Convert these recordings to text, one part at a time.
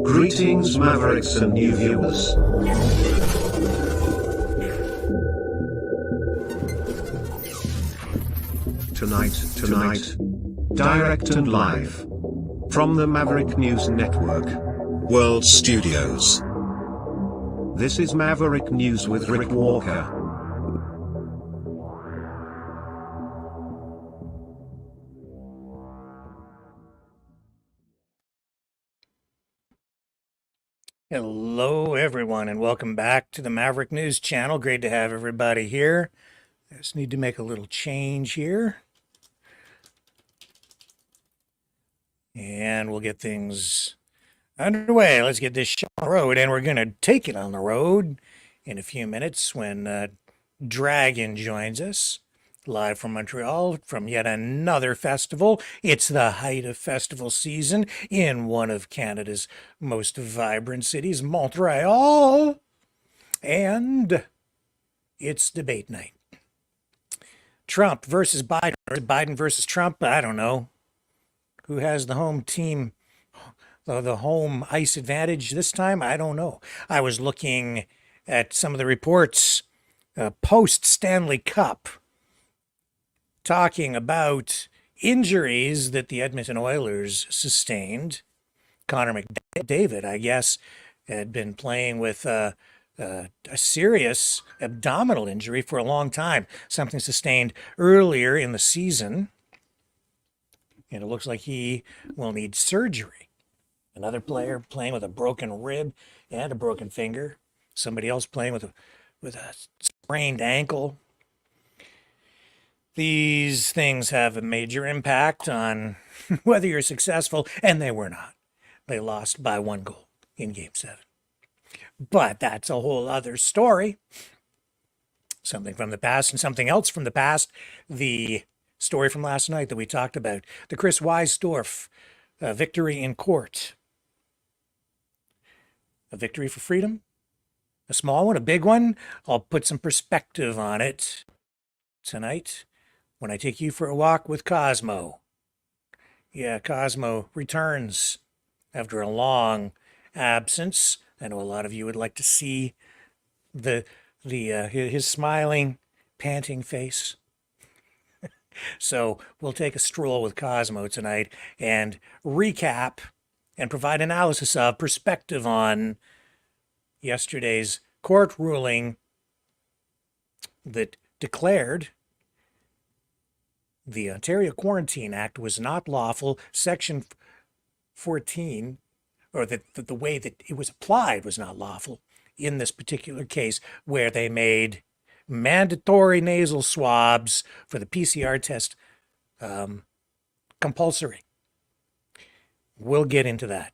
Greetings, Mavericks and new viewers. Tonight, direct and live from the Maverick News Network World Studios. This is Maverick News with Rick Walker. Hello everyone and welcome back to the Maverick News channel. Great to have everybody here. I just need to make a little change here. And we'll get things underway. Let's get this show on the road, and we're going to take it on the road in a few minutes when Dragon joins us live from Montreal from yet another festival. It's the height of festival season in one of Canada's most vibrant cities, Montreal. And it's debate night. Trump versus Biden, or Biden versus Trump, I don't know. Who has the home team, the home ice advantage this time? I don't know. I was looking at some of the reports post-Stanley Cup, talking about injuries that the Edmonton Oilers sustained. Connor McDavid, I guess, had been playing with a serious abdominal injury for a long time, something sustained earlier in the season. And it looks like he will need surgery. Another player playing with a broken rib and a broken finger. Somebody else playing with a sprained ankle. These things have a major impact on whether you're successful, and they were not. They lost by 1 goal in Game 7. But that's a whole other story. Something from the past and something else from the past. The story from last night that we talked about. The Chris Weisdorf victory in court. A victory for freedom. A small one, a big one. I'll put some perspective on it tonight when I take you for a walk with Cosmo. Yeah, Cosmo returns after a long absence. I know a lot of you would like to see his smiling, panting face. So we'll take a stroll with Cosmo tonight and recap and provide analysis of, perspective on yesterday's court ruling that declared the Ontario Quarantine Act was not lawful. Section 14, or that the way that it was applied was not lawful in this particular case, where they made mandatory nasal swabs for the PCR test compulsory. We'll get into that.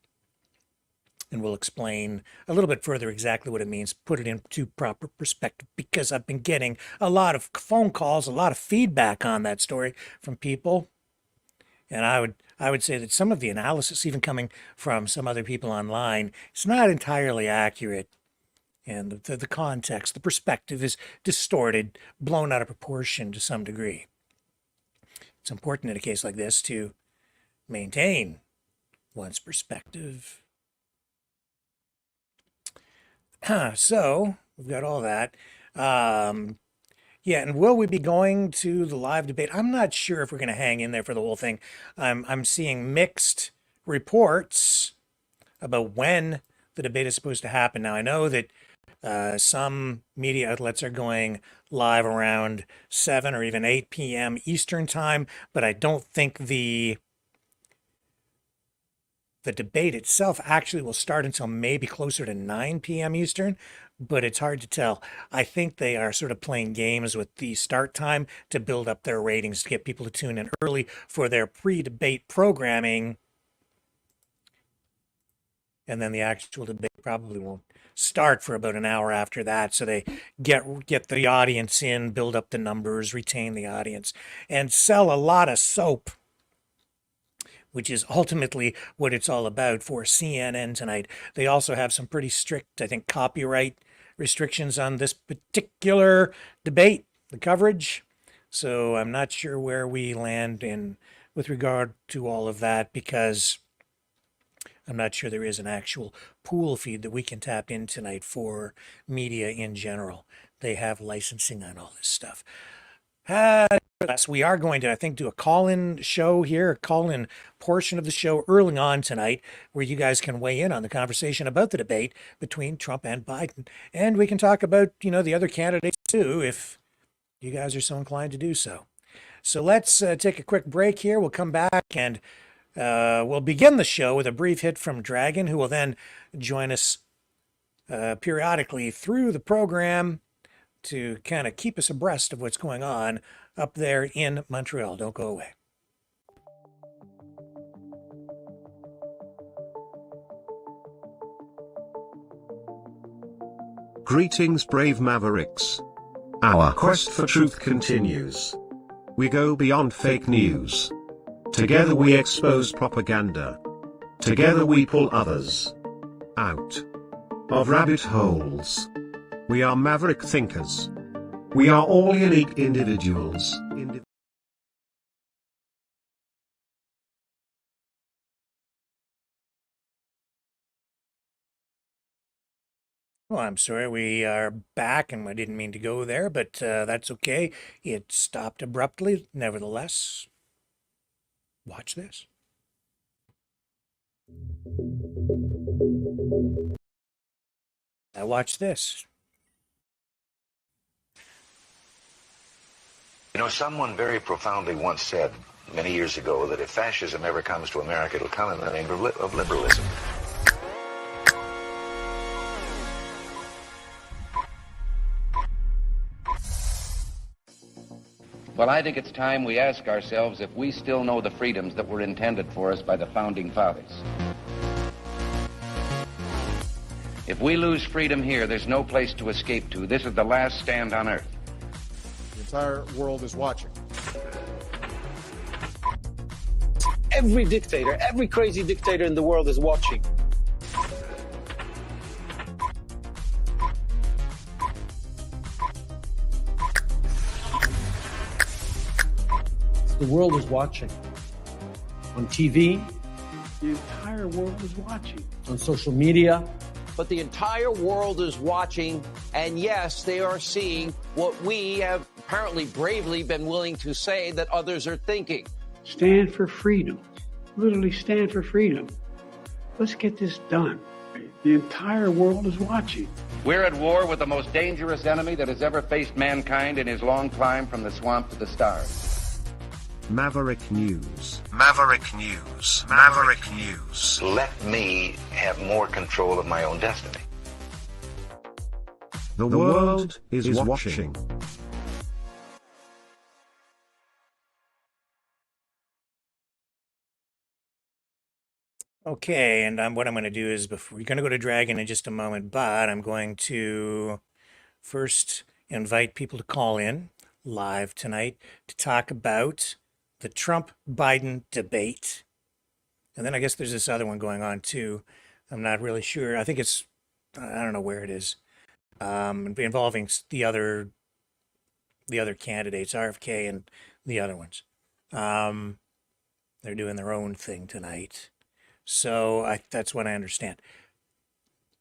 And we'll explain a little bit further exactly what it means, put it into proper perspective, because I've been getting a lot of phone calls, a lot of feedback on that story from people. And I would say that some of the analysis, even coming from some other people online, it's not entirely accurate. and the context, the perspective is distorted, blown out of proportion to some degree. It's important in a case like this to maintain one's perspective. So we've got all that. Yeah, and will we be going to the live debate? I'm not sure if we're going to hang in there for the whole thing. I'm seeing mixed reports about when the debate is supposed to happen. Now, I know that some media outlets are going live around 7 or even 8 p.m. Eastern time, but I don't think the debate itself actually will start until maybe closer to 9 p.m. Eastern, but it's hard to tell. I think they are sort of playing games with the start time to build up their ratings, to get people to tune in early for their pre-debate programming. And then the actual debate probably won't start for about an hour after that. So they get the audience in, build up the numbers, retain the audience, and sell a lot of soap, which is ultimately what it's all about for CNN tonight. They also have some pretty strict, I think, copyright restrictions on this particular debate, the coverage. So I'm not sure where we land in with regard to all of that, because I'm not sure there is an actual pool feed that we can tap in tonight for media in general. They have licensing on all this stuff. We are going to, I think, do a call-in show here, a call-in portion of the show early on tonight, where you guys can weigh in on the conversation about the debate between Trump and Biden. And we can talk about, the other candidates too, if you guys are so inclined to do so. So let's take a quick break here. We'll come back and we'll begin the show with a brief hit from Dragon, who will then join us periodically through the program to kind of keep us abreast of what's going on up there in Montreal. Don't go away. Greetings, brave Mavericks. Our quest for truth continues. We go beyond fake news. Together we expose propaganda. Together we pull others out of rabbit holes. We are maverick thinkers. We are all unique individuals. Well, I'm sorry, we are back, and I didn't mean to go there, but that's okay. It stopped abruptly. Nevertheless, watch this. Now watch this. Someone very profoundly once said many years ago that if fascism ever comes to America, it'll come in the name of liberalism. Well, I think it's time we ask ourselves if we still know the freedoms that were intended for us by the Founding Fathers. If we lose freedom here, there's no place to escape to. This is the last stand on Earth. The entire world is watching. Every dictator, every crazy dictator in the world is watching. The world is watching. On TV. The entire world is watching. On social media. But the entire world is watching, and yes, they are seeing what we have apparently bravely been willing to say that others are thinking. Stand for freedom. Literally stand for freedom. Let's get this done. The entire world is watching. We're at war with the most dangerous enemy that has ever faced mankind in his long climb from the swamp to the stars. Maverick News. Maverick News. Maverick News. Let me have more control of my own destiny. The world is watching. Okay, and what I'm going to do is, we're going to go to Dragon in just a moment, but I'm going to first invite people to call in live tonight to talk about the Trump-Biden debate. And then I guess there's this other one going on too. I'm not really sure. I think I don't know where it is. involving the other candidates, RFK and the other ones. They're doing their own thing tonight. So that's what I understand.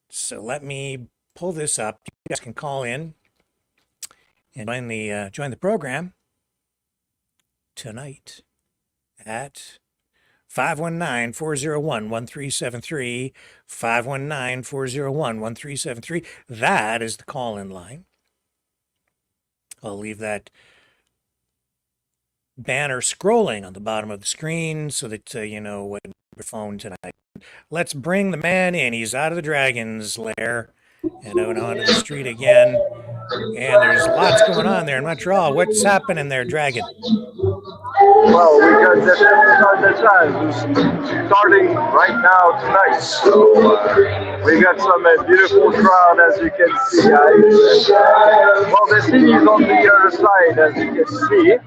So let me pull this up. You guys can call in and join the program tonight at 519-401-1373, 519-401-1373. That is the call-in line. I'll leave that banner scrolling on the bottom of the screen so that you know what phone tonight. Let's bring the man in. He's out of the dragon's lair and out onto the street again. And there's lots going on there in Montreal. What's happening there, Dragon? Well, we got the time who's starting right now tonight. So we got some beautiful crowd, as you can see, guys. Well, the city is on the other side, as you can see. Yeah,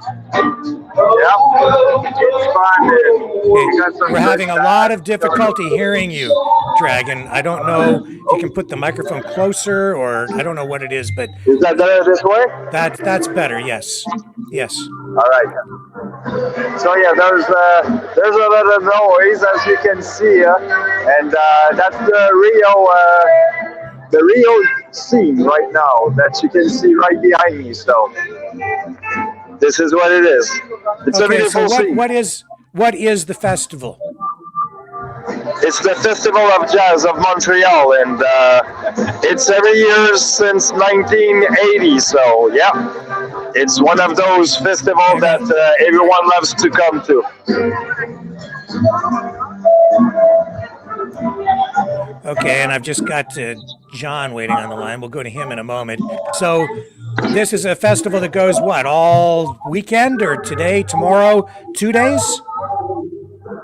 it's fun. We're having a lot of difficulty hearing you, Dragon. I don't know if you can put the microphone closer, or I don't know what it is, but is that better this way? That's better. Yes, yes. All right. So yeah, there's a lot of noise, as you can see, and that's the Rio scene right now that you can see right behind me. So this is what it is. It's a beautiful scene. What is the festival? It's the Festival of Jazz of Montreal, and it's every year since 1980. So yeah, it's one of those festivals that everyone loves to come to. Okay, and I've just got John waiting on the line. We'll go to him in a moment. So this is a festival that goes, what, all weekend, or today, tomorrow, 2 days?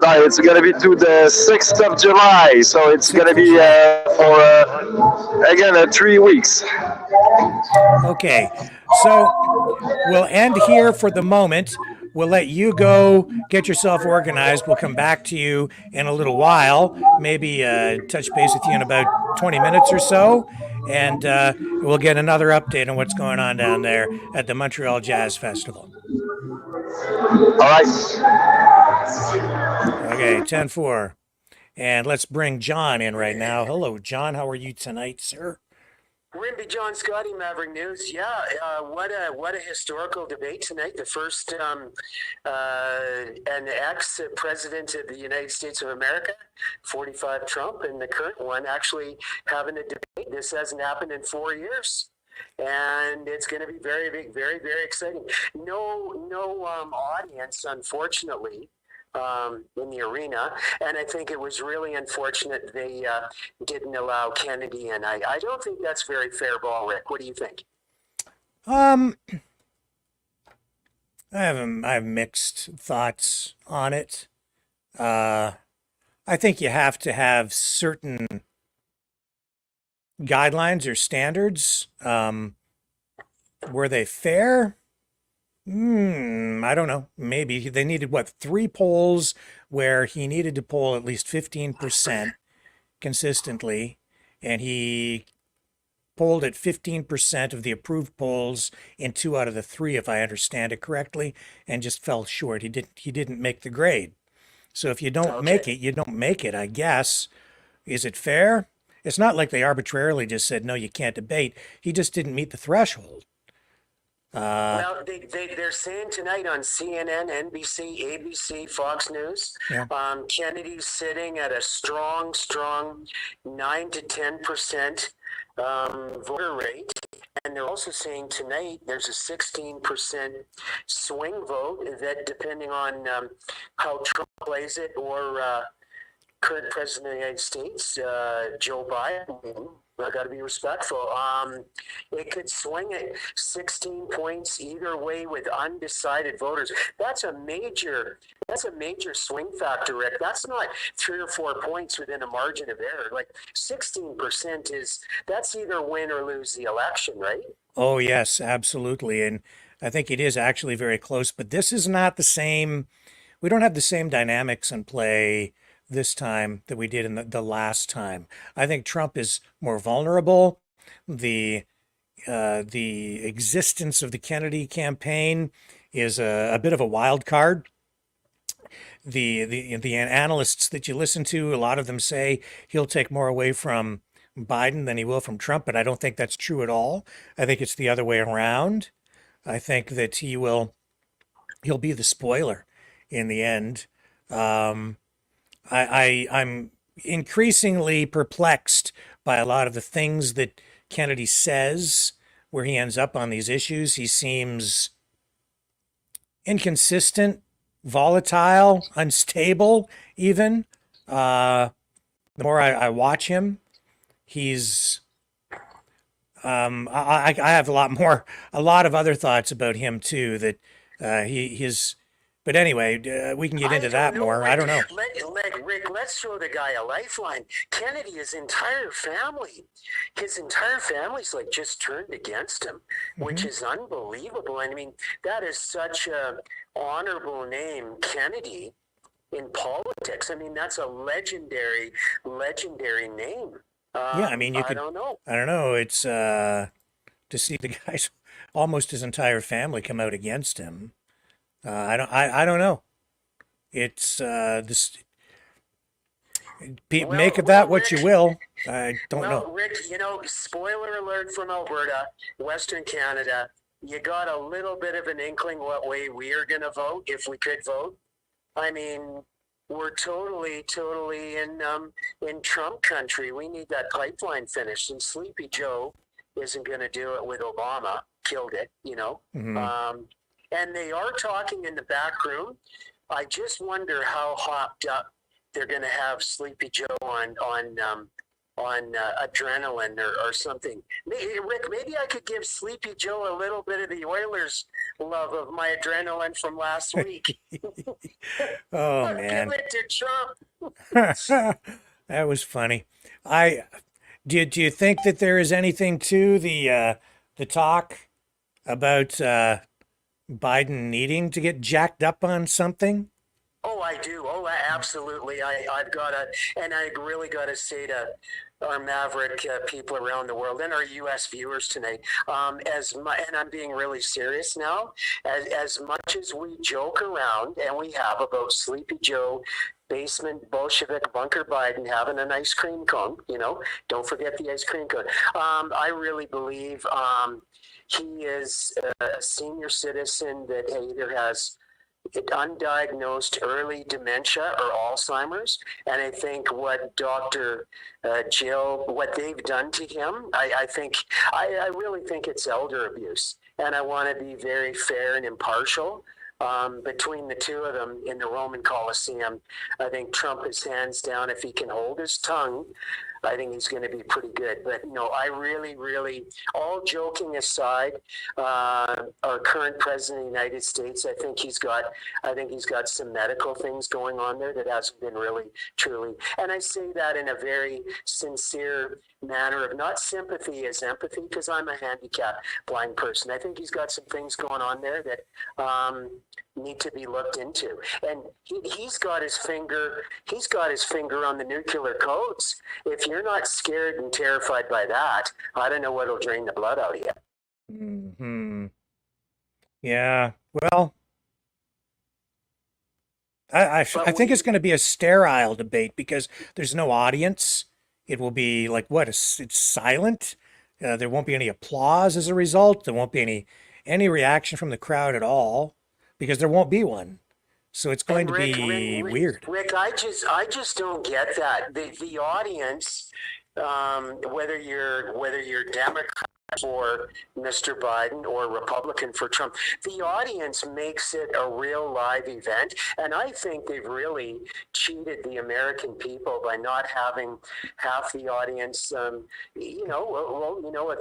No, it's going to be to the 6th of July, so it's going to be for, again, 3 weeks. Okay, so we'll end here for the moment. We'll let you go get yourself organized. We'll come back to you in a little while, maybe touch base with you in about 20 minutes or so, and we'll get another update on what's going on down there at the Montreal Jazz Festival. All right. Okay, 10-4. And let's bring John in right now. Hello, John. How are you tonight, sir? Rimby, John Scotty, Maverick News. Yeah, what a historical debate tonight. The first an ex-president of the United States of America, 45 Trump, and the current one actually having a debate. This hasn't happened in 4 years. And it's going to be very, very, very, very exciting. No audience, unfortunately, in the arena, and I think it was really unfortunate they didn't allow Kennedy in. I don't think that's very fair ball, Rick. What do you think? I have mixed thoughts on it. I think you have to have certain guidelines or standards. Were they fair? I don't know. Maybe they needed 3 polls where he needed to poll at least 15% consistently, and he polled at 15% of the approved polls in 2 out of the 3, if I understand it correctly, and just fell short. He didn't make the grade. So if you don't make it, you don't make it, I guess. Is it fair? It's not like they arbitrarily just said, no, you can't debate. He just didn't meet the threshold. Well, they're saying tonight on CNN, NBC, ABC, Fox News, Kennedy's sitting at a strong 9 to 10% voter rate. And they're also saying tonight there's a 16% swing vote that, depending on how Trump plays it, or current president of the United States, Joe Biden, I got to be respectful. It could swing at 16 points either way with undecided voters. That's a major swing factor, Rick. That's not 3 or 4 points within a margin of error. Like 16% that's either win or lose the election, right? Oh yes, absolutely. And I think it is actually very close, but this is not the same. We don't have the same dynamics in play this time that we did in the last time. I think Trump is more vulnerable. The the existence of the Kennedy campaign is a bit of a wild card. The analysts that you listen to, a lot of them say he'll take more away from Biden than he will from Trump, but I don't think that's true at all. I think it's the other way around. I think that he'll be the spoiler in the end. I'm increasingly perplexed by a lot of the things that Kennedy says, where he ends up on these issues. He seems inconsistent, volatile, unstable, even. The more I watch him, he's. I have a lot of other thoughts about him too. That his. But anyway, we can get into that more. Rick, I don't know. Rick, let's throw the guy a lifeline. Kennedy, his entire family's like just turned against him, which is unbelievable. And I mean, that is such a honorable name, Kennedy, in politics. I mean, that's a legendary name. Yeah, I mean, I don't know. I don't know. It's to see the guy's almost his entire family come out against him. I don't know. It's this. Make of that what you will. I don't know. Rick, spoiler alert from Alberta, Western Canada. You got a little bit of an inkling what way we are going to vote if we could vote. I mean, we're totally in Trump country. We need that pipeline finished, and Sleepy Joe isn't going to do it with Obama. Killed it, and they are talking in the back room. I just wonder how hopped up they're going to have Sleepy Joe on adrenaline or something. Rick, maybe I could give Sleepy Joe a little bit of the Oilers love of my adrenaline from last week. Oh man, give it to Trump. That was funny. Do you think that there is anything to the talk about Biden needing to get jacked up on something? Oh, I do. Oh, absolutely. I've got to, and I really got to say to our Maverick people around the world and our U.S. viewers tonight, and I'm being really serious now, as much as we joke around, and we have, about Sleepy Joe, basement Bolshevik bunker Biden having an ice cream cone, don't forget the ice cream cone. I really believe he is a senior citizen that either has undiagnosed early dementia or Alzheimer's. And I think what Dr. Jill, what they've done to him, I really think it's elder abuse. And I want to be very fair and impartial. Between the two of them in the Roman Colosseum, I think Trump is hands down. If he can hold his tongue, I think he's going to be pretty good. But I really, all joking aside, our current president of the United States, I think he's got some medical things going on there that hasn't been really truly. And I say that in a very sincere manner of not sympathy as empathy, because I'm a handicapped blind person. I think he's got some things going on there that need to be looked into. And he's got his finger on the nuclear codes. If you're not scared and terrified by that, I don't know what'll drain the blood out of you. Hmm. Yeah. Well, I think it's going to be a sterile debate because there's no audience. It will be like it's silent. There won't be any applause as a result. There won't be any reaction from the crowd at all because there won't be one. So it's going to be weird. Rick, I just don't get that. The audience, whether you're Democrat for Mr. Biden or Republican for Trump, the audience makes it a real live event. And I think they've really cheated the American people by not having half the audience, a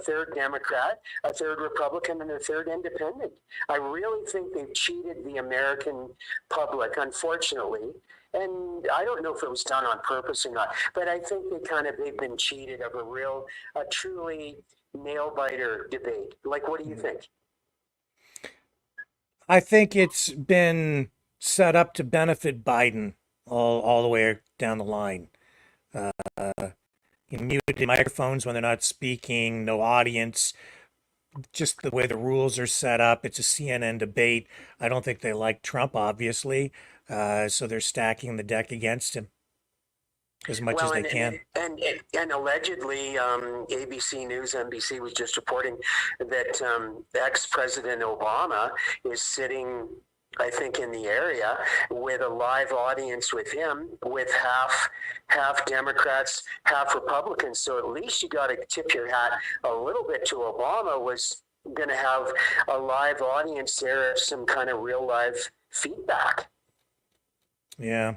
third Democrat, a third Republican, and a third independent. I really think they've cheated the American public, unfortunately. And I don't know if it was done on purpose or not, but I think they've been cheated of a truly nail biter debate. Like, what do you think? I think it's been set up to benefit Biden all the way down the line. Muted microphones when they're not speaking, no audience, just the way the rules are set up. It's a CNN debate. I don't think they like Trump, obviously, so they're stacking the deck against him as much as they can. And allegedly, ABC News, NBC was just reporting that ex-President Obama is sitting, I think, in the area with a live audience with him, with half Democrats, half Republicans. So at least you got to tip your hat a little bit to Obama was going to have a live audience there, some kind of real live feedback. Yeah.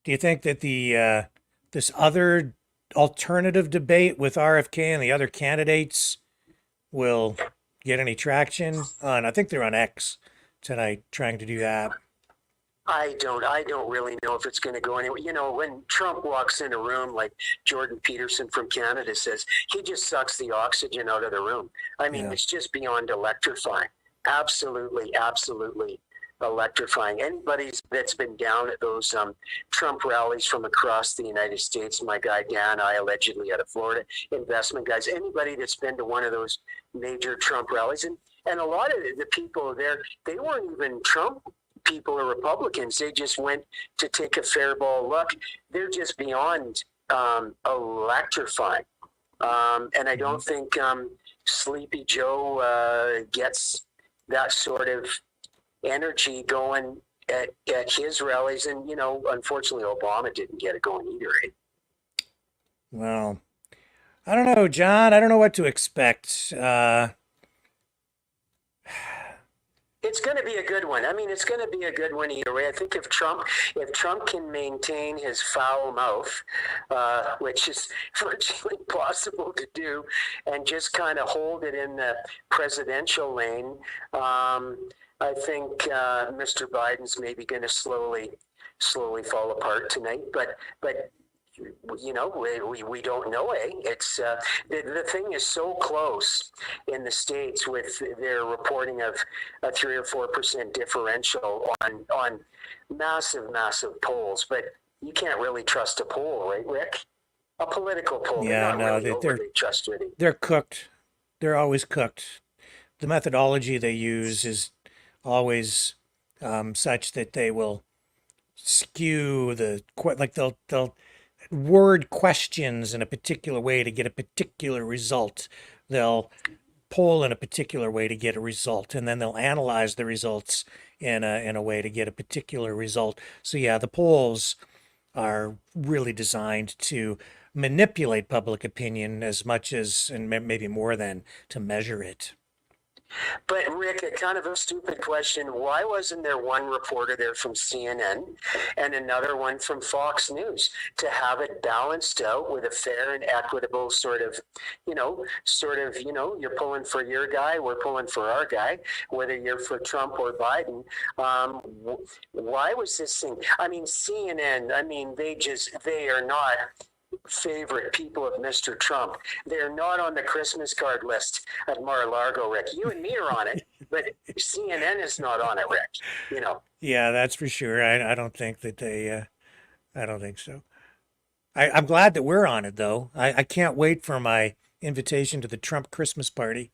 Do you think that the this other alternative debate with RFK and the other candidates will get any traction? And I think they're on X tonight trying to do that. I don't really know if it's going to go anywhere. You know, when Trump walks in a room, like Jordan Peterson from Canada says, he just sucks the oxygen out of the room. I mean, It's just beyond electrifying. Absolutely, absolutely electrifying. Anybody that's been down at those Trump rallies from across the United States, my guy Dan, allegedly out of Florida, investment guys, anybody that's been to one of those major Trump rallies, and a lot of the people there, they weren't even Trump people or Republicans. They just went to take a fair ball look. They're just beyond electrifying. And I don't think Sleepy Joe gets that sort of energy going at his rallies. And, you know, unfortunately, Obama didn't get it going either. Right? Well, I don't know, John. I don't know what to expect. It's going to be a good one. I mean, it's going to be a good one either way. I think if Trump can maintain his foul mouth, which is virtually impossible to do, and just kind of hold it in the presidential lane, I think Mr. Biden's maybe going to slowly fall apart tonight. But you know, we don't know, eh? It's the thing is so close in the States with their reporting of a 3 or 4% differential on massive polls, but you can't really trust a poll, right, Rick? A political poll. Yeah, no, really trustworthy. They're cooked. They're always cooked. The methodology they use is always such that they will skew they'll word questions in a particular way to get a particular result. They'll poll in a particular way to get a result, and then they'll analyze the results in a way to get a particular result. So yeah, the polls are really designed to manipulate public opinion as much as, and maybe more than, to measure it. But Rick, a kind of a stupid question. Why wasn't there one reporter there from CNN and another one from Fox News to have it balanced out with a fair and equitable sort of, you're pulling for your guy, we're pulling for our guy, whether you're for Trump or Biden. Why was this thing? I mean, CNN, they are not favorite people of Mr. Trump. They're not on the Christmas card list at Mar-a-Lago, Rick. You and me are on it, but CNN is not on it, Rick. You know. Yeah, that's for sure. I don't think that they. I don't think so. I'm glad that we're on it, though. I can't wait for my invitation to the Trump Christmas party.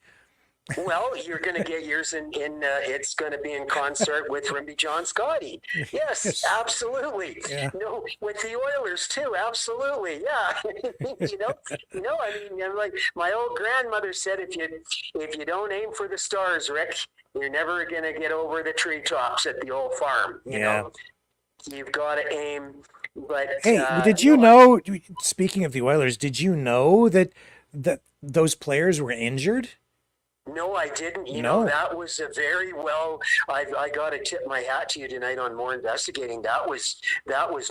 Well, you're going to get yours in it's going to be in concert with Rimby John Scotty. Yes, absolutely. Yeah. No, with the Oilers too. Absolutely. Yeah. I mean, like my old grandmother said, if you don't aim for the stars, Rick, you're never going to get over the treetops at the old farm. You know, you've got to aim. But hey, did you know, speaking of the Oilers, did you know that those players were injured? No, I didn't. You know, that was a very well. I got to tip my hat to you tonight on more investigating. That was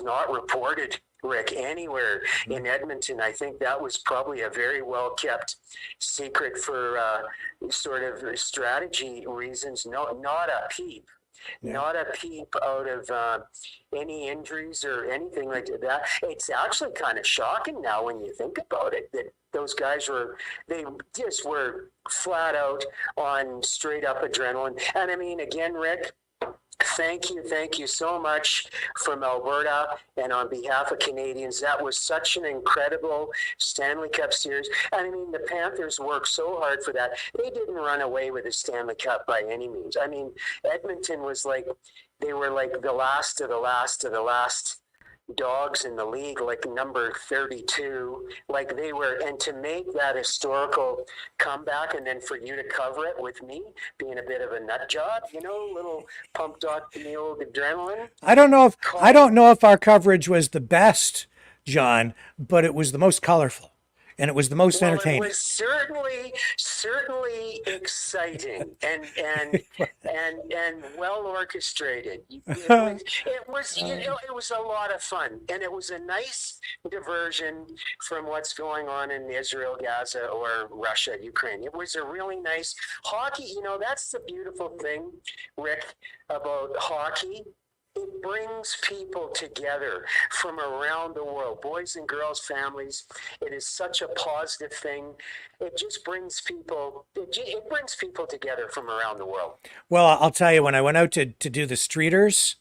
not reported, Rick, anywhere in Edmonton. I think that was probably a very well kept secret for sort of strategy reasons. No, not a peep. Yeah. Not a peep out of any injuries or anything like that. It's actually kind of shocking now when you think about it that those guys were flat out on straight up adrenaline. And I mean, again, Rick, Thank you so much from Alberta and on behalf of Canadians. That was such an incredible Stanley Cup series. And I mean, the Panthers worked so hard for that. They didn't run away with the Stanley Cup by any means. I mean, Edmonton was like, they were like the last of the last of the last dogs in the league, like number 32, like they were. And to make that historical comeback and then for you to cover it with me being a bit of a nut job, a little pumped up in the old adrenaline. I don't know if our coverage was the best, John, but it was the most colorful. And it was the most entertaining. It was certainly exciting and well orchestrated. It was a lot of fun, and it was a nice diversion from what's going on in Israel, Gaza, or Russia, Ukraine. It was a really nice hockey. That's the beautiful thing, Rick, about hockey. It brings people together from around the world, boys and girls, families. It is such a positive thing. It just brings people. It brings people together from around the world. Well, I'll tell you, when I went out to do the streeters,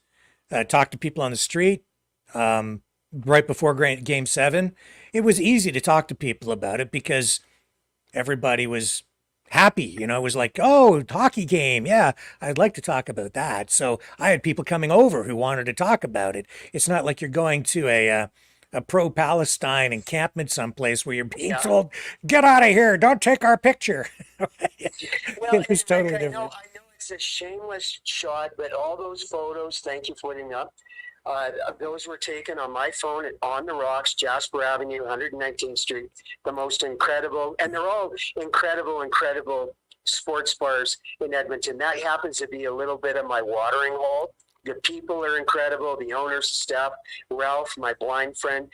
talk to people on the street, right before Game 7, it was easy to talk to people about it because everybody was happy. It was like, oh, hockey game. Yeah, I'd like to talk about that. So I had people coming over who wanted to talk about it. It's not like you're going to a pro-Palestine encampment someplace where you're being told, get out of here, don't take our picture. It was totally different. I know it's a shameless shot, but all those photos, thank you for putting up. Those were taken on my phone on the rocks, Jasper Avenue, 119th Street, the most incredible, and they're all incredible sports bars in Edmonton. That happens to be a little bit of my watering hole. The people are incredible, the owners, staff, Ralph, my blind friend,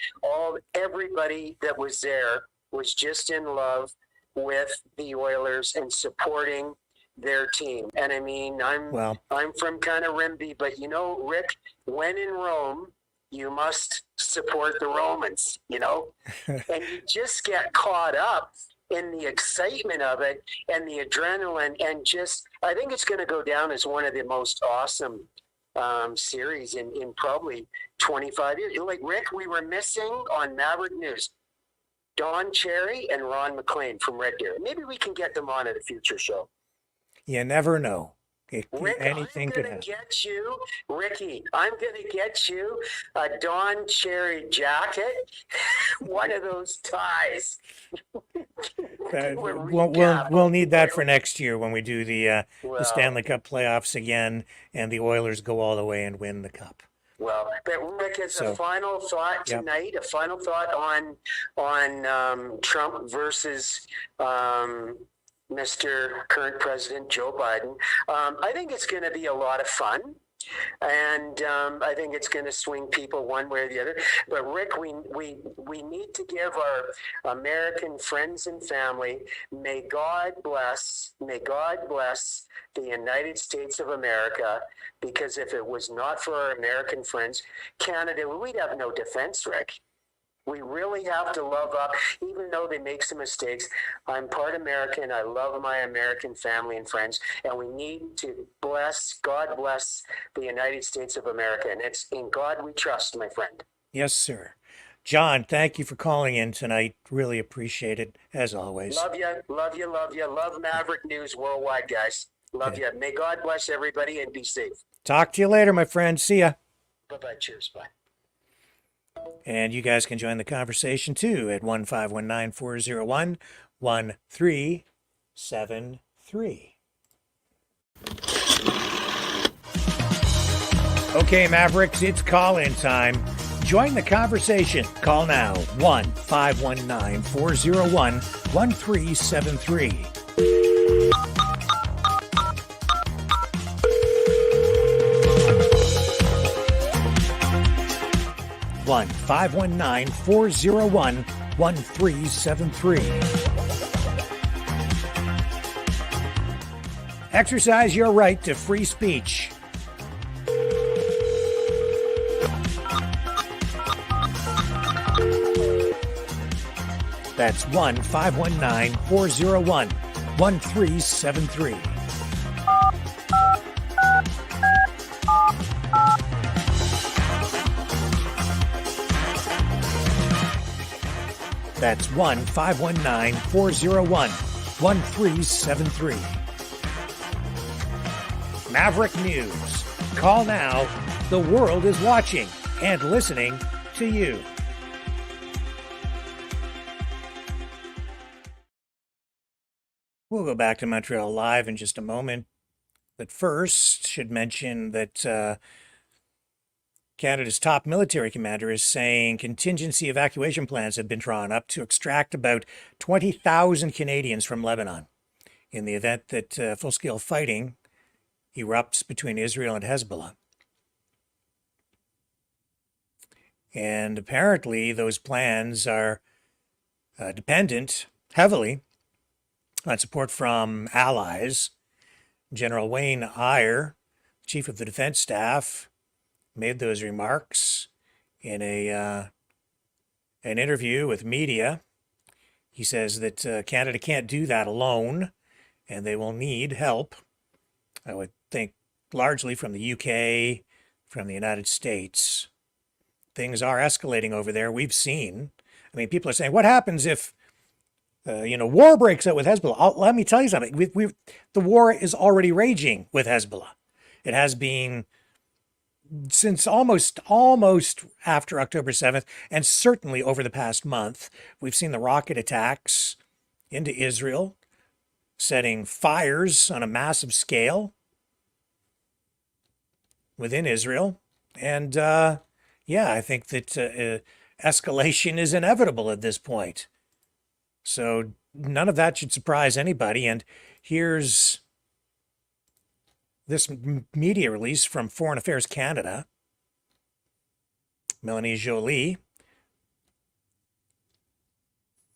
everybody that was there was just in love with the Oilers and supporting their team. And I mean, I'm from kind of Rimby, but Rick, when in Rome, you must support the Romans, and you just get caught up in the excitement of it and the adrenaline, and I think it's going to go down as one of the most awesome series in probably 25 years. Like, Rick, we were missing on Maverick News Don Cherry and Ron McLean from Red Deer. Maybe we can get them on at a future show. You never know. Rick, anything could happen. Ricky, I'm going to get you a Don Cherry jacket, one of those ties. We'll need that for next year when we do the Stanley Cup playoffs again and the Oilers go all the way and win the cup. Well, but Rick, as a final thought tonight, a final thought on Trump versus Mr. Current President Joe Biden. I think it's going to be a lot of fun. And I think it's going to swing people one way or the other. But Rick, we need to give our American friends and family, may God bless the United States of America, because if it was not for our American friends, Canada, we'd have no defense, Rick. We really have to love up, even though they make some mistakes. I'm part American. I love my American family and friends, and we need to God bless the United States of America. And it's in God we trust, my friend. Yes, sir. John, thank you for calling in tonight. Really appreciate it, as always. Love you. Love Maverick News worldwide, guys. Love you. May God bless everybody and be safe. Talk to you later, my friend. See ya. Bye-bye. Cheers. Bye. And you guys can join the conversation too at 1-519-401-1373. Okay, Mavericks, it's call-in time. Join the conversation. Call now, 1-519-401-1373. 1-519-401-1373. Exercise your right to free speech. That's 1-519-401-1373. That's 1-519-401-1373. Maverick News. Call now. The world is watching and listening to you. We'll go back to Montreal Live in just a moment. But first, should mention that Canada's top military commander is saying contingency evacuation plans have been drawn up to extract about 20,000 Canadians from Lebanon in the event that full-scale fighting erupts between Israel and Hezbollah. And apparently those plans are dependent heavily on support from allies. General Wayne Eyre, Chief of the Defense Staff, made those remarks in an interview with media. He says that Canada can't do that alone, and they will need help, I would think, largely from the UK, from the United States. Things are escalating over there. We've seen. I mean, people are saying, what happens if war breaks out with Hezbollah? Let me tell you something. The war is already raging with Hezbollah. It has been since almost after October 7th, and certainly over the past month. We've seen the rocket attacks into Israel, setting fires on a massive scale within Israel. And I think that escalation is inevitable at this point. So none of that should surprise anybody. And here's this media release from Foreign Affairs Canada. Melanie Joly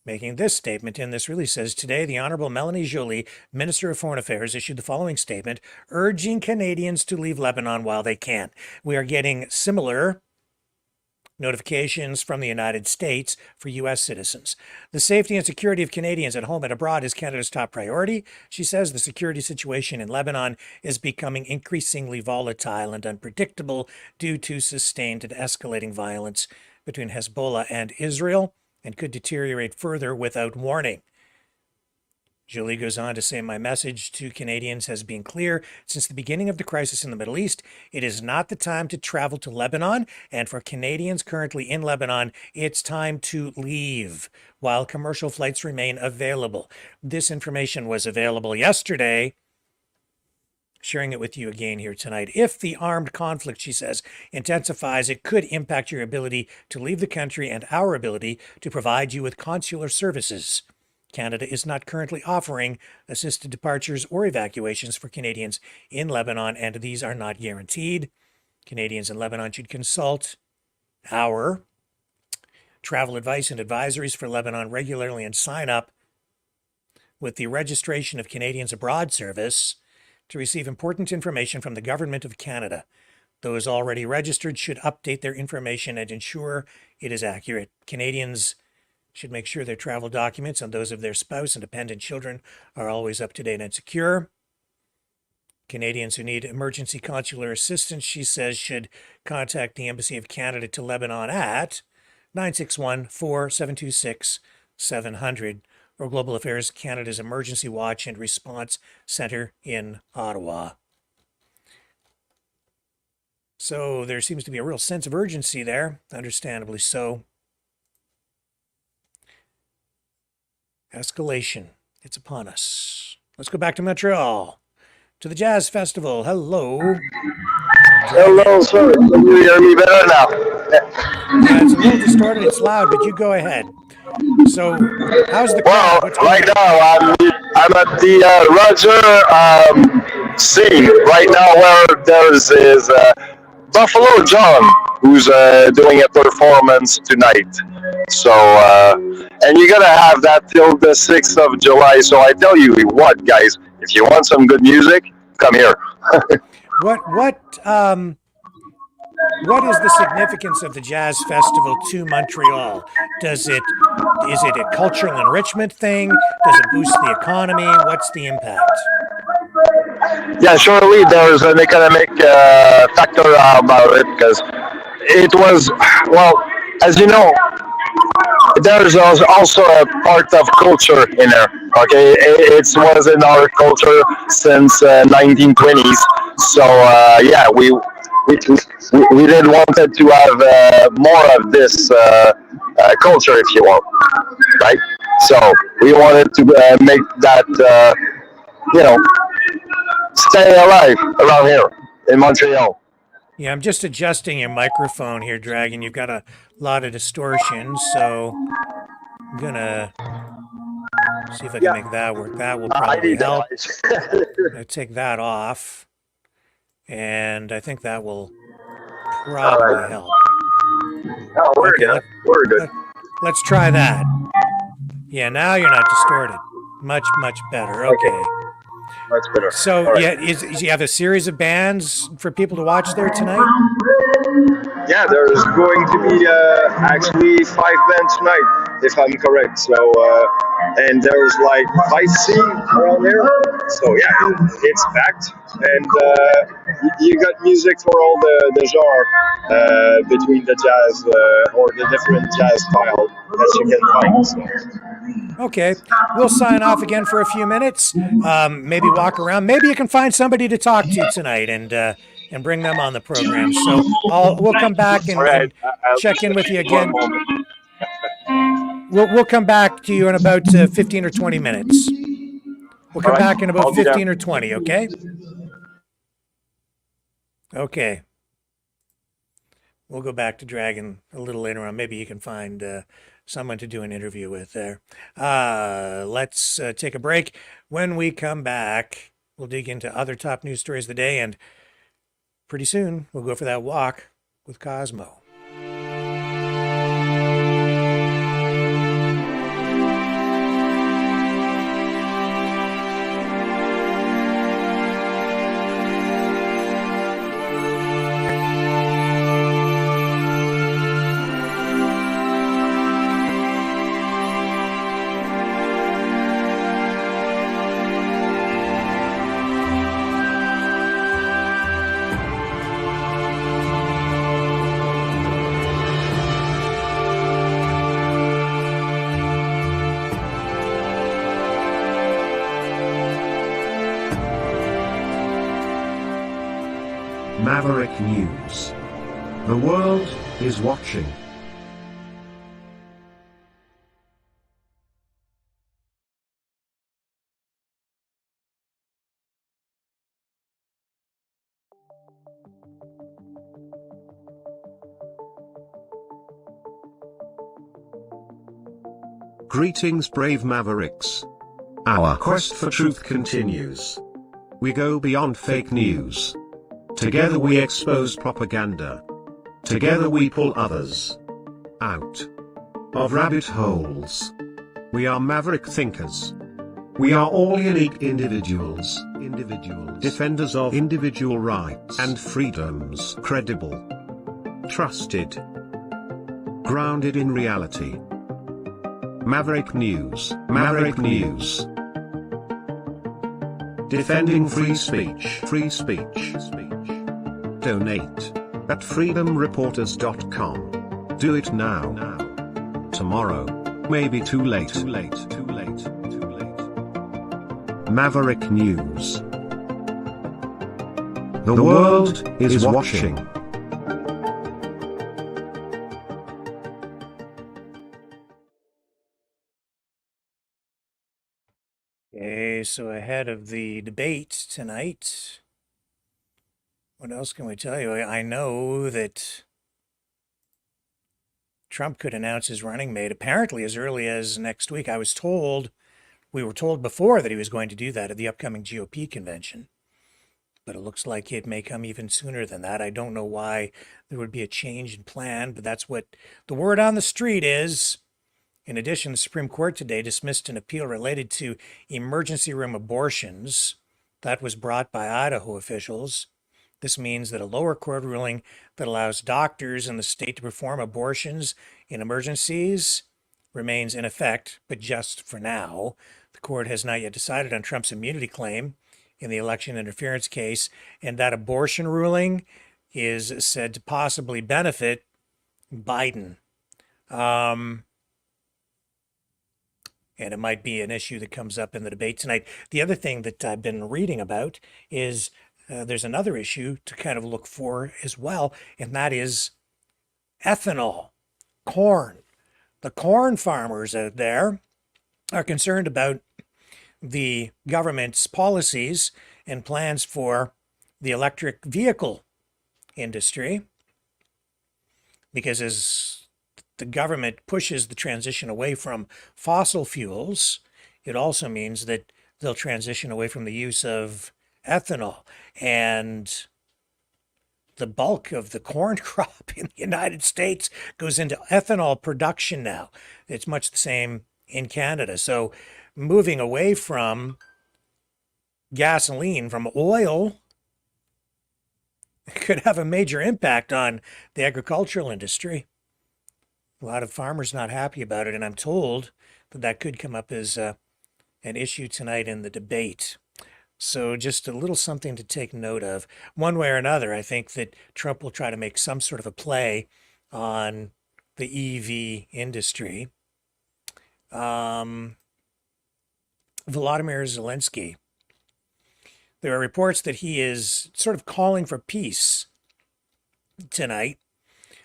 making this statement in this release says, today the Honorable Melanie Joly, Minister of Foreign Affairs, issued the following statement, urging Canadians to leave Lebanon while they can. We are getting similar notifications from the United States for U.S. citizens. The safety and security of Canadians at home and abroad is Canada's top priority. She says the security situation in Lebanon is becoming increasingly volatile and unpredictable due to sustained and escalating violence between Hezbollah and Israel, and could deteriorate further without warning. Joly goes on to say, my message to Canadians has been clear since the beginning of the crisis in the Middle East. It is not the time to travel to Lebanon, and for Canadians currently in Lebanon, it's time to leave while commercial flights remain available. This information was available yesterday. Sharing it with you again here tonight. If the armed conflict, she says, intensifies, it could impact your ability to leave the country and our ability to provide you with consular services. Canada is not currently offering assisted departures or evacuations for Canadians in Lebanon, and these are not guaranteed. Canadians in Lebanon should consult our travel advice and advisories for Lebanon regularly and sign up with the Registration of Canadians Abroad Service to receive important information from the Government of Canada. Those already registered should update their information and ensure it is accurate. Canadians should make sure their travel documents and those of their spouse and dependent children are always up to date and secure. Canadians who need emergency consular assistance, she says, should contact the Embassy of Canada to Lebanon at 961-4726-700 or Global Affairs Canada's Emergency Watch and Response Center in Ottawa. So there seems to be a real sense of urgency there, understandably so. Escalation. It's upon us. Let's go back to Montreal, to the Jazz Festival. Hello. Hello, sir. Can you hear me better now? Yeah, it's a little distorted. It's loud, but you go ahead. So, how's the crowd? Well, right now I'm at the Roger scene right now, where there's is Buffalo John, who's doing a performance tonight. So, and you're gonna have that till the 6th of July. So I tell you what, guys, if you want some good music, come here. What is the significance of the Jazz Festival to Montreal? Is it a cultural enrichment thing? Does it boost the economy? What's the impact? Yeah, surely there's an economic factor about it, because it was, well, as you know, there's also a part of culture in there. Okay, it was in our culture since 1920s. So yeah, we did wanted to have more of this culture, if you want, right? So we wanted to make that you know stay alive around here in Montreal. Yeah, I'm just adjusting your microphone here, Dragon. You've got a lot of distortion, so I'm gonna see if I can Yeah, make that work. That will I probably need help. that. I take that off, and I think that will All probably right. help. Oh, we're Okay, good. We're good. let's try that. Yeah, now you're not distorted. Much better. Okay. Much better. So All right. yeah, is you have a series of bands for people to watch there tonight? Yeah, there's going to be actually 5 bands tonight, if I'm correct. So, and there's like 5C around here. So yeah, it's packed, and you got music for all the genre between the jazz or the different jazz style that you can find. So. Okay, we'll sign off again for a few minutes. Maybe walk around. Maybe you can find somebody to talk to tonight and bring them on the program. So we'll come back All right, and I'll check just in with you one again. moment. We'll come back to you in about 15 or 20 minutes. We'll come All right, back in about I'll be there. 15 or 20. Okay. Okay. We'll go back to Dragon a little later on. Maybe you can find someone to do an interview with there. Let's take a break. When we come back, we'll dig into other top news stories of the day, and pretty soon we'll go for that walk with Cosmo. Maverick News. The world is watching. Greetings, brave Mavericks. Our quest for truth continues. We go beyond fake news. Together we expose propaganda. Together we pull others out of rabbit holes. We are maverick thinkers. We are all unique individuals, defenders of individual rights and freedoms, credible, trusted, grounded in reality. Maverick News, Maverick News. Defending free speech, free speech. Donate at freedomreporters.com. Do it now. Tomorrow may be too late. Maverick News. The world is watching. Okay, so ahead of the debate tonight, what else can we tell you? I know that Trump could announce his running mate apparently as early as next week. We were told before that he was going to do that at the upcoming GOP convention, but it looks like it may come even sooner than that. I don't know why there would be a change in plan, but that's what the word on the street is. In addition, the Supreme Court today dismissed an appeal related to emergency room abortions that was brought by Idaho officials. This means that a lower court ruling that allows doctors in the state to perform abortions in emergencies remains in effect, but just for now. The court has not yet decided on Trump's immunity claim in the election interference case, and that abortion ruling is said to possibly benefit Biden. and it might be an issue that comes up in the debate tonight. The other thing that I've been reading about is there's another issue to kind of look for as well, and that is ethanol, corn. The corn farmers out there are concerned about the government's policies and plans for the electric vehicle industry, because as the government pushes the transition away from fossil fuels, it also means that they'll transition away from the use of ethanol. And the bulk of the corn crop in the United States goes into ethanol production now. It's much the same in Canada. So moving away from gasoline, from oil, could have a major impact on the agricultural industry. A lot of farmers not happy about it, and I'm told that that could come up as an issue tonight in the debate. So just a little something to take note of. One way or another, I think that Trump will try to make some sort of a play on the EV industry. Volodymyr Zelensky. There are reports that he is sort of calling for peace tonight.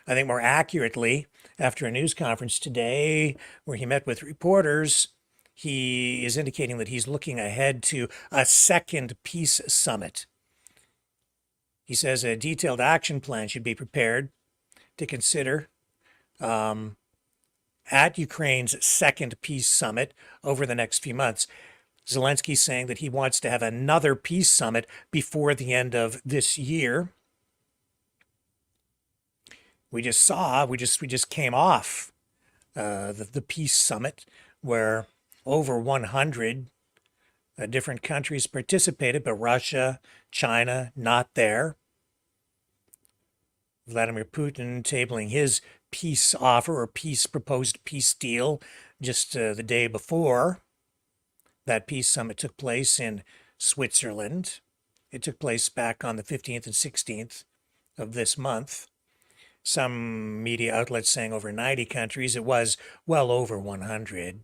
I think more accurately, after a news conference today where he met with reporters, he is indicating that he's looking ahead to a second peace summit. He says a detailed action plan should be prepared to consider at Ukraine's second peace summit over the next few months. Zelensky saying that he wants to have another peace summit before the end of this year. We just came off the peace summit where over 100 different countries participated, but Russia, China, not there. Vladimir Putin tabling his peace offer or proposed peace deal just the day before. That peace summit took place in Switzerland. It took place back on the 15th and 16th of this month. Some media outlets saying over 90 countries. It was well over 100.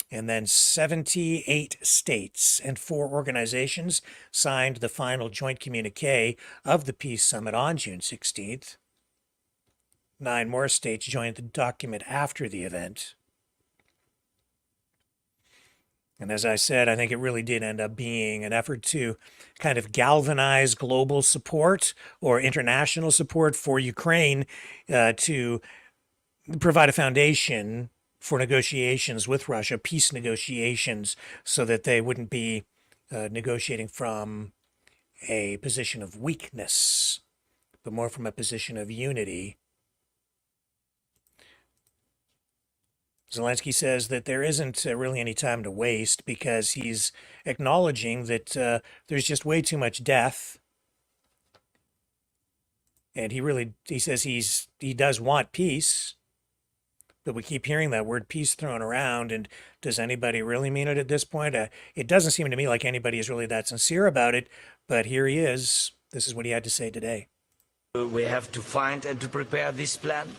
And then 78 states and 4 organizations signed the final joint communique of the peace summit on June 16th. 9 more states joined the document after the event. And as I said, I think it really did end up being an effort to kind of galvanize global support or international support for Ukraine to provide a foundation for negotiations with Russia, peace negotiations, so that they wouldn't be negotiating from a position of weakness, but more from a position of unity. Zelensky says that there isn't really any time to waste because he's acknowledging that there's just way too much death. And he says he does want peace, but we keep hearing that word peace thrown around. And does anybody really mean it at this point? It doesn't seem to me like anybody is really that sincere about it, but here he is. This is what he had to say today. We have to find and to prepare this plan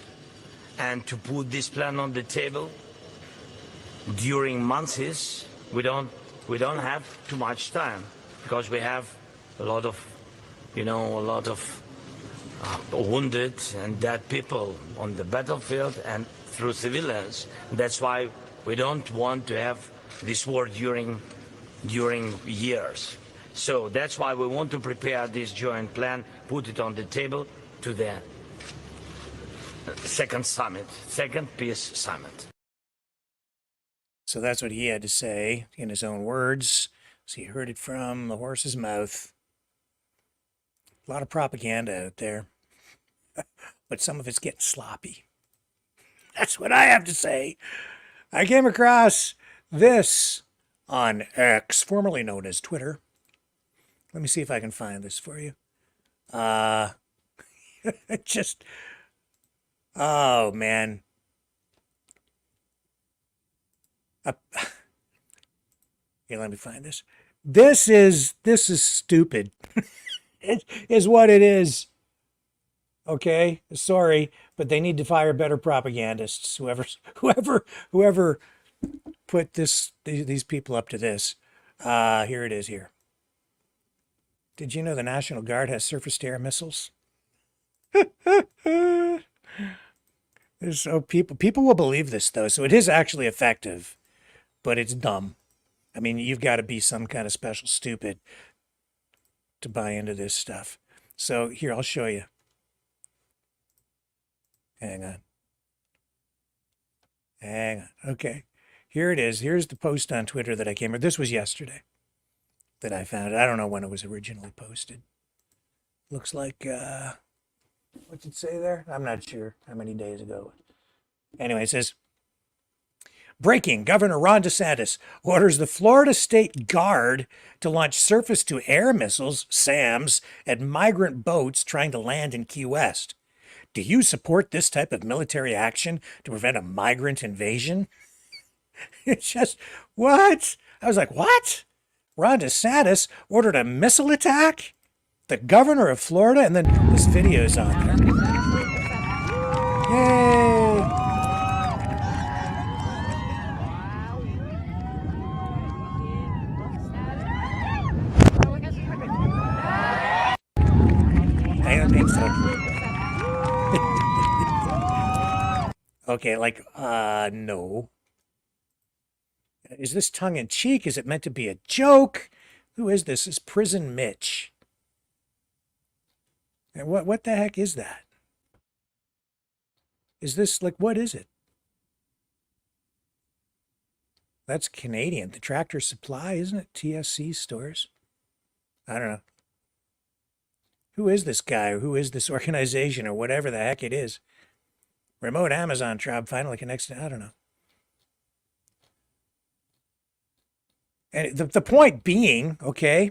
and to put this plan on the table during months. We don't have too much time because we have a lot of wounded and dead people on the battlefield and through civilians. That's why we don't want to have this war during years. So that's why we want to prepare this joint plan, put it on the table to the second peace summit. So that's what he had to say in his own words. So you heard it from the horse's mouth. A lot of propaganda out there, but some of it's getting sloppy. That's what I have to say. I came across this on X, formerly known as Twitter. Let me see if I can find this for you. Oh man. Here, let me find this. This is stupid. It is what it is. Okay, sorry, but they need to fire better propagandists. Whoever put these people up to this. Here it is here. Did you know the National Guard has surface-to-air missiles? So people will believe this, though. So it is actually effective, but it's dumb. I mean, you've got to be some kind of special stupid to buy into this stuff. So here, I'll show you. Hang on. Okay. Here it is. Here's the post on Twitter that I came with. This was yesterday that I found it. I don't know when it was originally posted. Looks like, what did it say there? I'm not sure how many days ago. Anyway, it says, breaking, Governor Ron DeSantis orders the Florida State Guard to launch surface-to-air missiles, SAMs, at migrant boats trying to land in Key West. Do you support this type of military action to prevent a migrant invasion? It's just, what? I was like, what? Ron DeSantis ordered a missile attack? The governor of Florida? And then this video's on there. Yay! I don't think so. Okay, like, no. Is this tongue-in-cheek? Is it meant to be a joke? Who is this? This is Prison Mitch. And what the heck is that? Is this, like, what is it? That's Canadian. The Tractor Supply, isn't it? TSC stores? I don't know. Who is this guy? Who is this organization or whatever the heck it is? Remote Amazon tribe finally connects to, I don't know. And the point being, okay,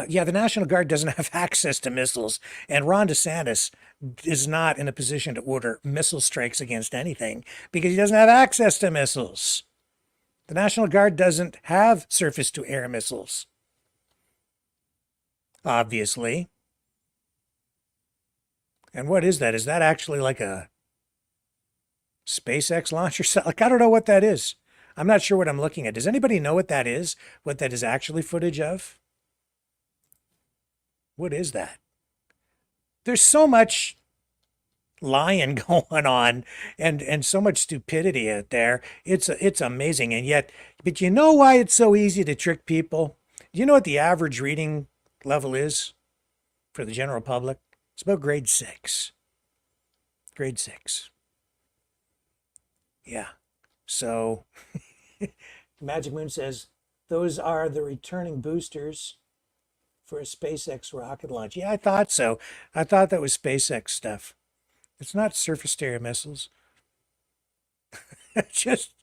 yeah, the National Guard doesn't have access to missiles, and Ron DeSantis is not in a position to order missile strikes against anything because he doesn't have access to missiles. The National Guard doesn't have surface-to-air missiles, obviously. And what is that? Is that actually like a SpaceX launch or something? Like, I don't know what that is. I'm not sure what I'm looking at. Does anybody know what that is? What that is actually footage of? What is that? There's so much lying going on and so much stupidity out there. It's amazing. And yet, but you know why it's so easy to trick people? Do you know what the average reading level is for the general public? It's about grade 6. Grade 6. Yeah. So, Magic Moon says, those are the returning boosters for a SpaceX rocket launch. Yeah, I thought so. I thought that was SpaceX stuff. It's not surface-to-air missiles. Just,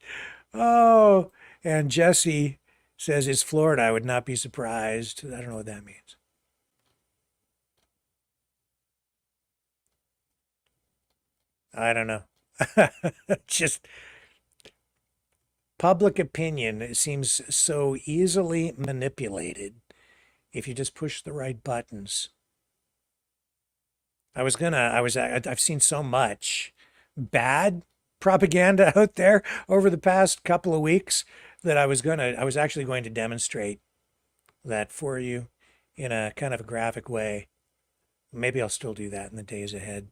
oh, and Jesse says, it's Florida. I would not be surprised. I don't know what that means. I don't know. Just public opinion seems so easily manipulated if you just push the right buttons. I've seen so much bad propaganda out there over the past couple of weeks that I was actually going to demonstrate that for you in a kind of a graphic way. Maybe I'll still do that in the days ahead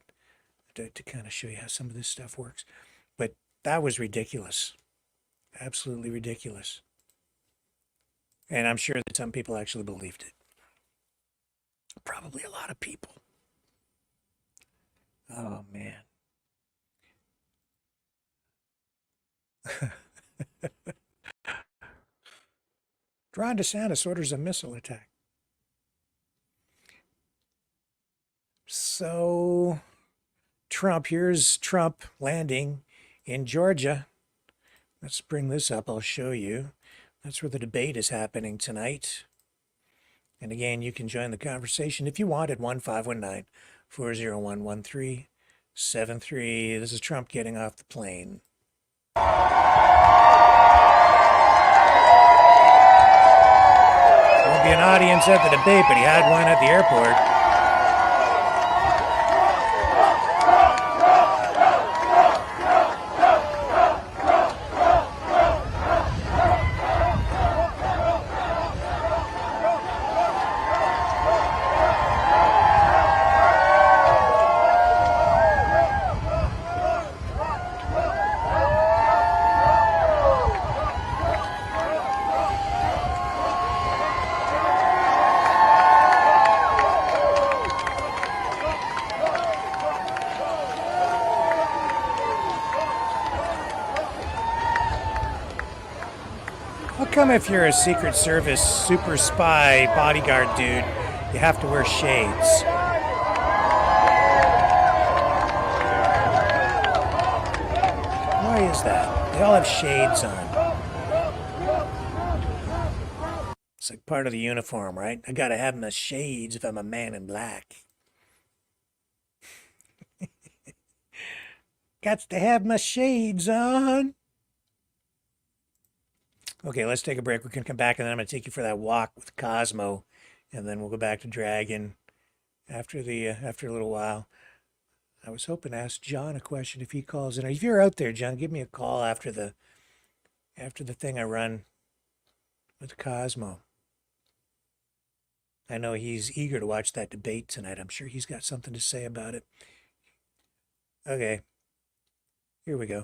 to kind of show you how some of this stuff works. But that was ridiculous. Absolutely ridiculous. And I'm sure that some people actually believed it. Probably a lot of people. Oh, man. Ron DeSantis orders a missile attack. So, here's Trump landing in Georgia. Let's bring this up. I'll show you. That's where the debate is happening tonight. And again, you can join the conversation if you want at 1-519-401-1373. This is Trump getting off the plane. Won't be an audience at the debate, but he had one at the airport. How come if you're a Secret Service super spy bodyguard dude, you have to wear shades? Why is that? They all have shades on. It's like part of the uniform, right? I gotta have my shades if I'm a man in black. Got to have my shades on. Okay, let's take a break. We can come back, and then I'm going to take you for that walk with Cosmo, and then we'll go back to Dragon after a little while. I was hoping to ask John a question if he calls in. If you're out there, John, give me a call after the thing I run with Cosmo. I know he's eager to watch that debate tonight. I'm sure he's got something to say about it. Okay. Here we go.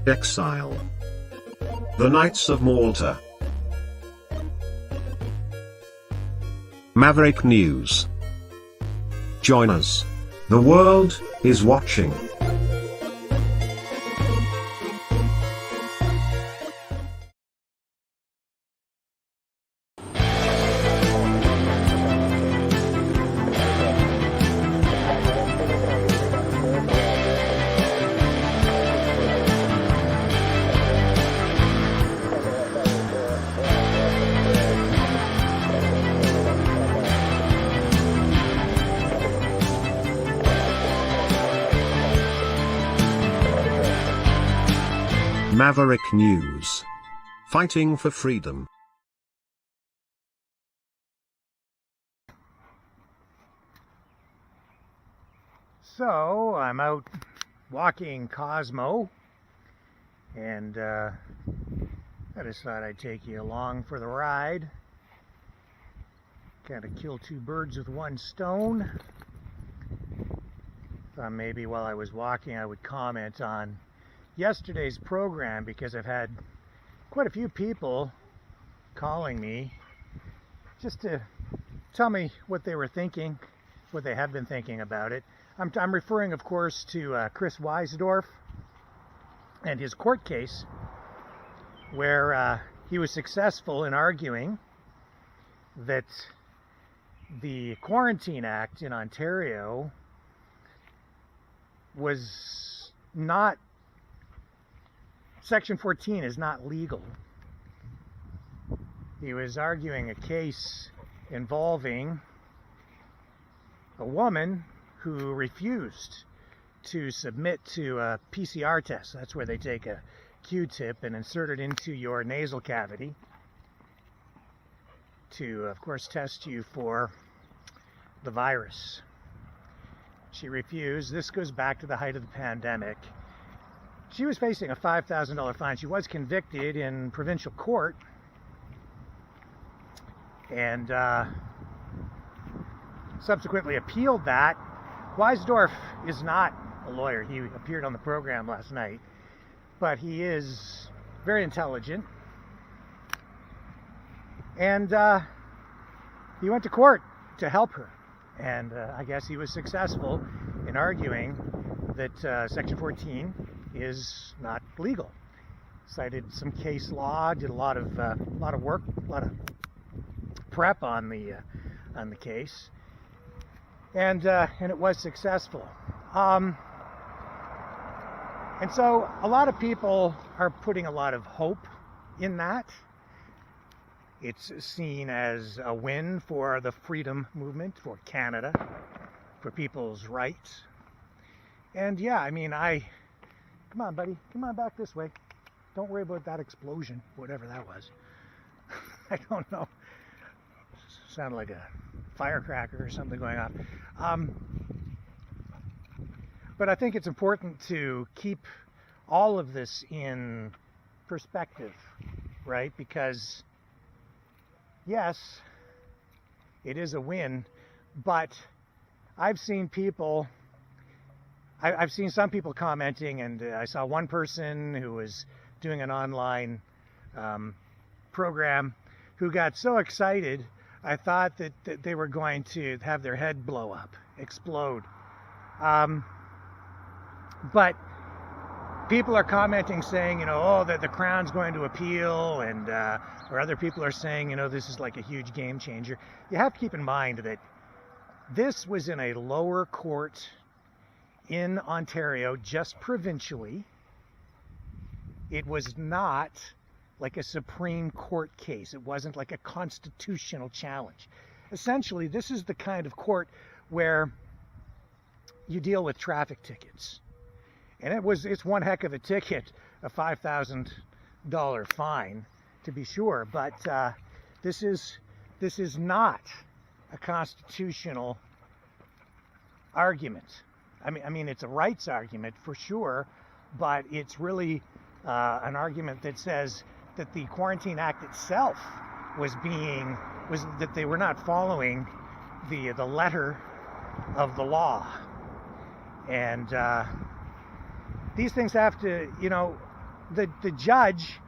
Exile. The Knights of Malta. Maverick News. Join us. The world is watching. Maverick News. Fighting for freedom. So, I'm out walking Cosmo, and I just thought I'd take you along for the ride. Kind of kill two birds with one stone. Thought maybe while I was walking I would comment on yesterday's program, because I've had quite a few people calling me just to tell me what they were thinking, what they have been thinking about it. I'm referring, of course, to Chris Weisdorf and his court case, where he was successful in arguing that the Quarantine Act in Ontario was not, Section 14 is not legal. He was arguing a case involving a woman who refused to submit to a PCR test. That's where they take a Q-tip and insert it into your nasal cavity to, of course, test you for the virus. She refused. This goes back to the height of the pandemic. She was facing a $5,000 fine. She was convicted in provincial court, and subsequently appealed that. Weisdorf is not a lawyer. He appeared on the program last night, but he is very intelligent, and he went to court to help her, and I guess he was successful in arguing that Section 14 is not legal. Cited some case law, did a lot of work, a lot of prep on the case, and it was successful. And so a lot of people are putting a lot of hope in that. It's seen as a win for the freedom movement, for Canada, for people's rights. And yeah, I mean, come on, buddy, come on back this way. Don't worry about that explosion, whatever that was. I don't know. Sounded like a firecracker or something going on. But I think it's important to keep all of this in perspective, right? Because yes, it is a win, but I've seen people, I've seen some people commenting, and I saw one person who was doing an online program who got so excited, I thought that they were going to have their head blow up, explode. But people are commenting saying, oh, that the Crown's going to appeal, and or other people are saying, this is like a huge game changer. You have to keep in mind that this was in a lower court in Ontario, just provincially. It was not like a Supreme Court case. It wasn't like a constitutional challenge. Essentially, this is the kind of court where you deal with traffic tickets. And it's one heck of a ticket, a $5,000 fine, to be sure. But this is not a constitutional argument. I mean, it's a rights argument for sure, but it's really an argument that says that the Quarantine Act itself was that they were not following the letter of the law. And these things have to, the judge,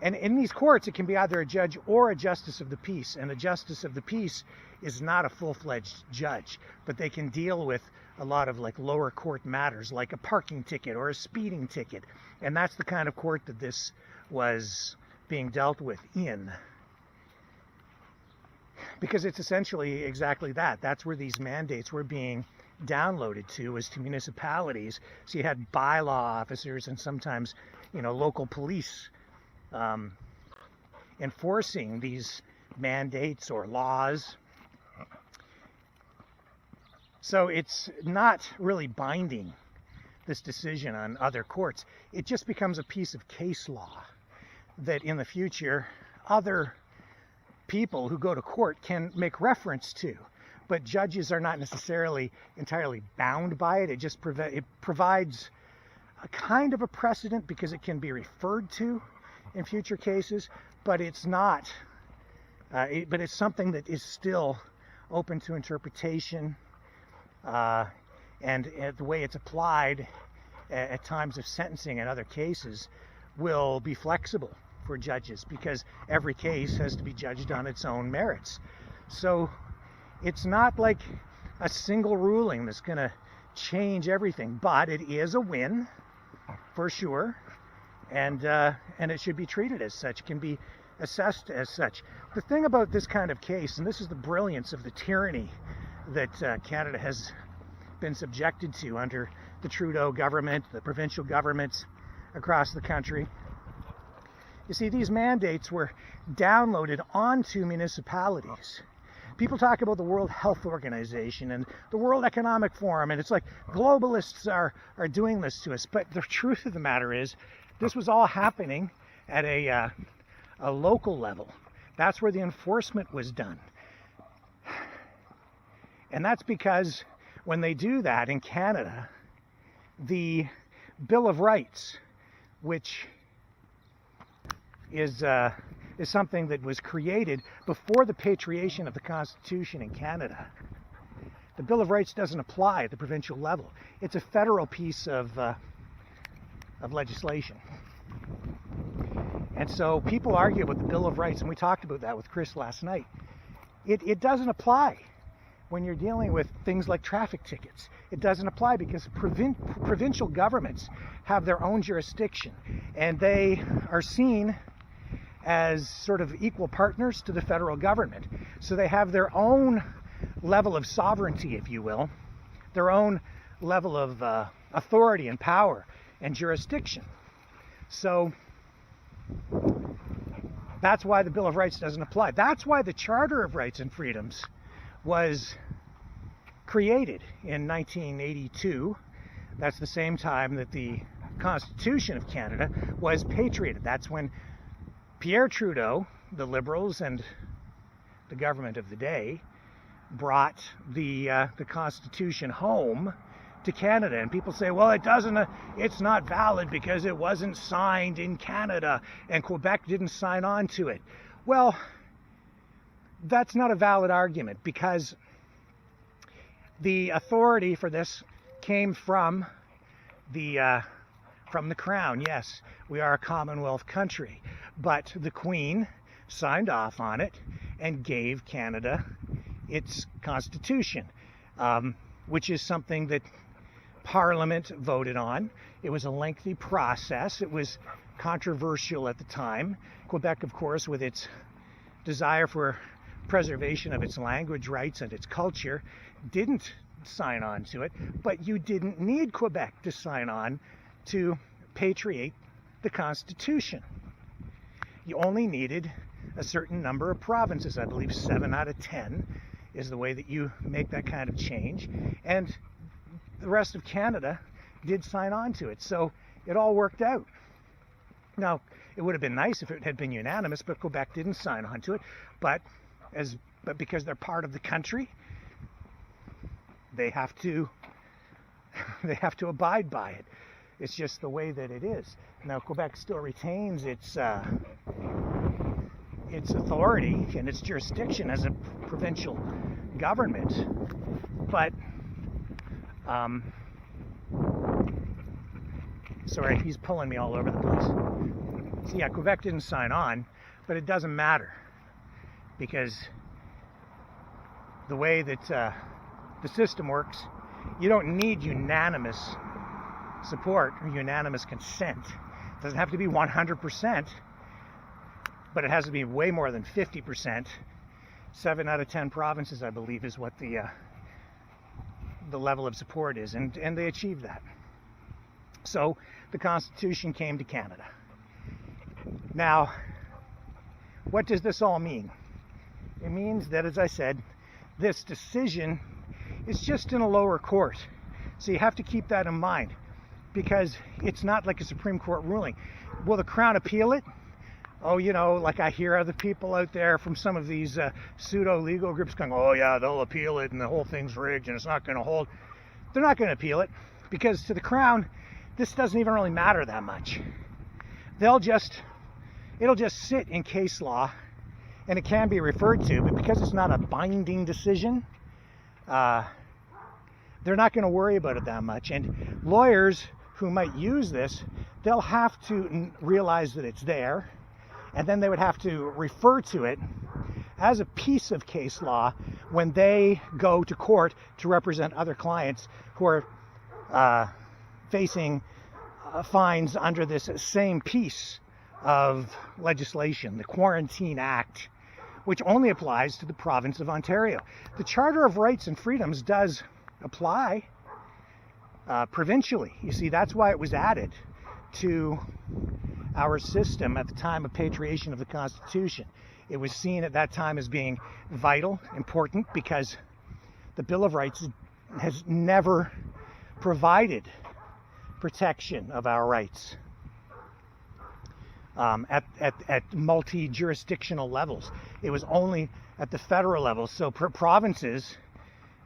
and in these courts it can be either a judge or a justice of the peace, and a justice of the peace is not a full-fledged judge, but they can deal with a lot of like lower court matters, like a parking ticket or a speeding ticket, and that's the kind of court that this was being dealt with in, because it's essentially exactly that. That's where these mandates were being downloaded to, was to municipalities. So you had bylaw officers and sometimes, local police enforcing these mandates or laws. So it's not really binding, this decision, on other courts. It just becomes a piece of case law that in the future other people who go to court can make reference to. But judges are not necessarily entirely bound by it. It just provides a kind of a precedent because it can be referred to in future cases, but it's not. But it's something that is still open to interpretation, and the way it's applied at times of sentencing and other cases will be flexible for judges, because every case has to be judged on its own merits. So it's not like a single ruling that's going to change everything, but it is a win for sure, and it should be treated as such, can be assessed as such. The thing about this kind of case, and this is the brilliance of the tyranny that Canada has been subjected to under the Trudeau government, the provincial governments across the country. You see, these mandates were downloaded onto municipalities. People talk about the World Health Organization and the World Economic Forum, and it's like globalists are doing this to us. But the truth of the matter is, this was all happening at a local level. That's where the enforcement was done. And that's because when they do that in Canada, the Bill of Rights, which is something that was created before the patriation of the Constitution in Canada. The Bill of Rights doesn't apply at the provincial level. It's a federal piece of legislation. And so people argue about the Bill of Rights, and we talked about that with Chris last night. It doesn't apply when you're dealing with things like traffic tickets. It doesn't apply because provincial governments have their own jurisdiction, and they are seen as sort of equal partners to the federal government. So they have their own level of sovereignty, if you will, their own level of authority and power and jurisdiction. So that's why the Bill of Rights doesn't apply. That's why the Charter of Rights and Freedoms was created in 1982. That's the same time that the Constitution of Canada was patriated. That's when Pierre Trudeau, the Liberals, and the government of the day brought the Constitution home to Canada. And people say, well, it's not valid because it wasn't signed in Canada and Quebec didn't sign on to it. Well, that's not a valid argument, because the authority for this came from the Crown. Yes, we are a Commonwealth country, but the Queen signed off on it and gave Canada its constitution, which is something that Parliament voted on. It was a lengthy process. It was controversial at the time. Quebec, of course, with its desire for preservation of its language rights and its culture, didn't sign on to it, but you didn't need Quebec to sign on to patriate the Constitution. You only needed a certain number of provinces. I believe 7 out of 10 is the way that you make that kind of change, and the rest of Canada did sign on to it, so it all worked out. Now, it would have been nice if it had been unanimous, but Quebec didn't sign on to it, but because they're part of the country, they have to abide by it. It's just the way that it is. Now, Quebec still retains its authority and its jurisdiction as a provincial government, but sorry, he's pulling me all over the place. So yeah, Quebec didn't sign on, but it doesn't matter, because the way that the system works, you don't need unanimous support or unanimous consent. It doesn't have to be 100%, but it has to be way more than 50%. 7 out of 10 provinces, I believe, is what the level of support is, and they achieved that. So the Constitution came to Canada. Now, what does this all mean? It means that, as I said, this decision is just in a lower court. So you have to keep that in mind, because it's not like a Supreme Court ruling. Will the Crown appeal it? Oh, you know, like I hear other people out there from some of these pseudo-legal groups going, oh yeah, they'll appeal it and the whole thing's rigged and it's not going to hold. They're not going to appeal it, because to the Crown, this doesn't even really matter that much. It'll just sit in case law, and it can be referred to, but because it's not a binding decision, they're not going to worry about it that much. And lawyers who might use this, they'll have to realize that it's there, and then they would have to refer to it as a piece of case law when they go to court to represent other clients who are facing fines under this same piece of legislation, the Quarantine Act, which only applies to the province of Ontario. The Charter of Rights and Freedoms does apply provincially. You see, that's why it was added to our system at the time of patriation of the Constitution. It was seen at that time as being vital, important, because the Bill of Rights has never provided protection of our rights at multi-jurisdictional levels. It was only at the federal level, so provinces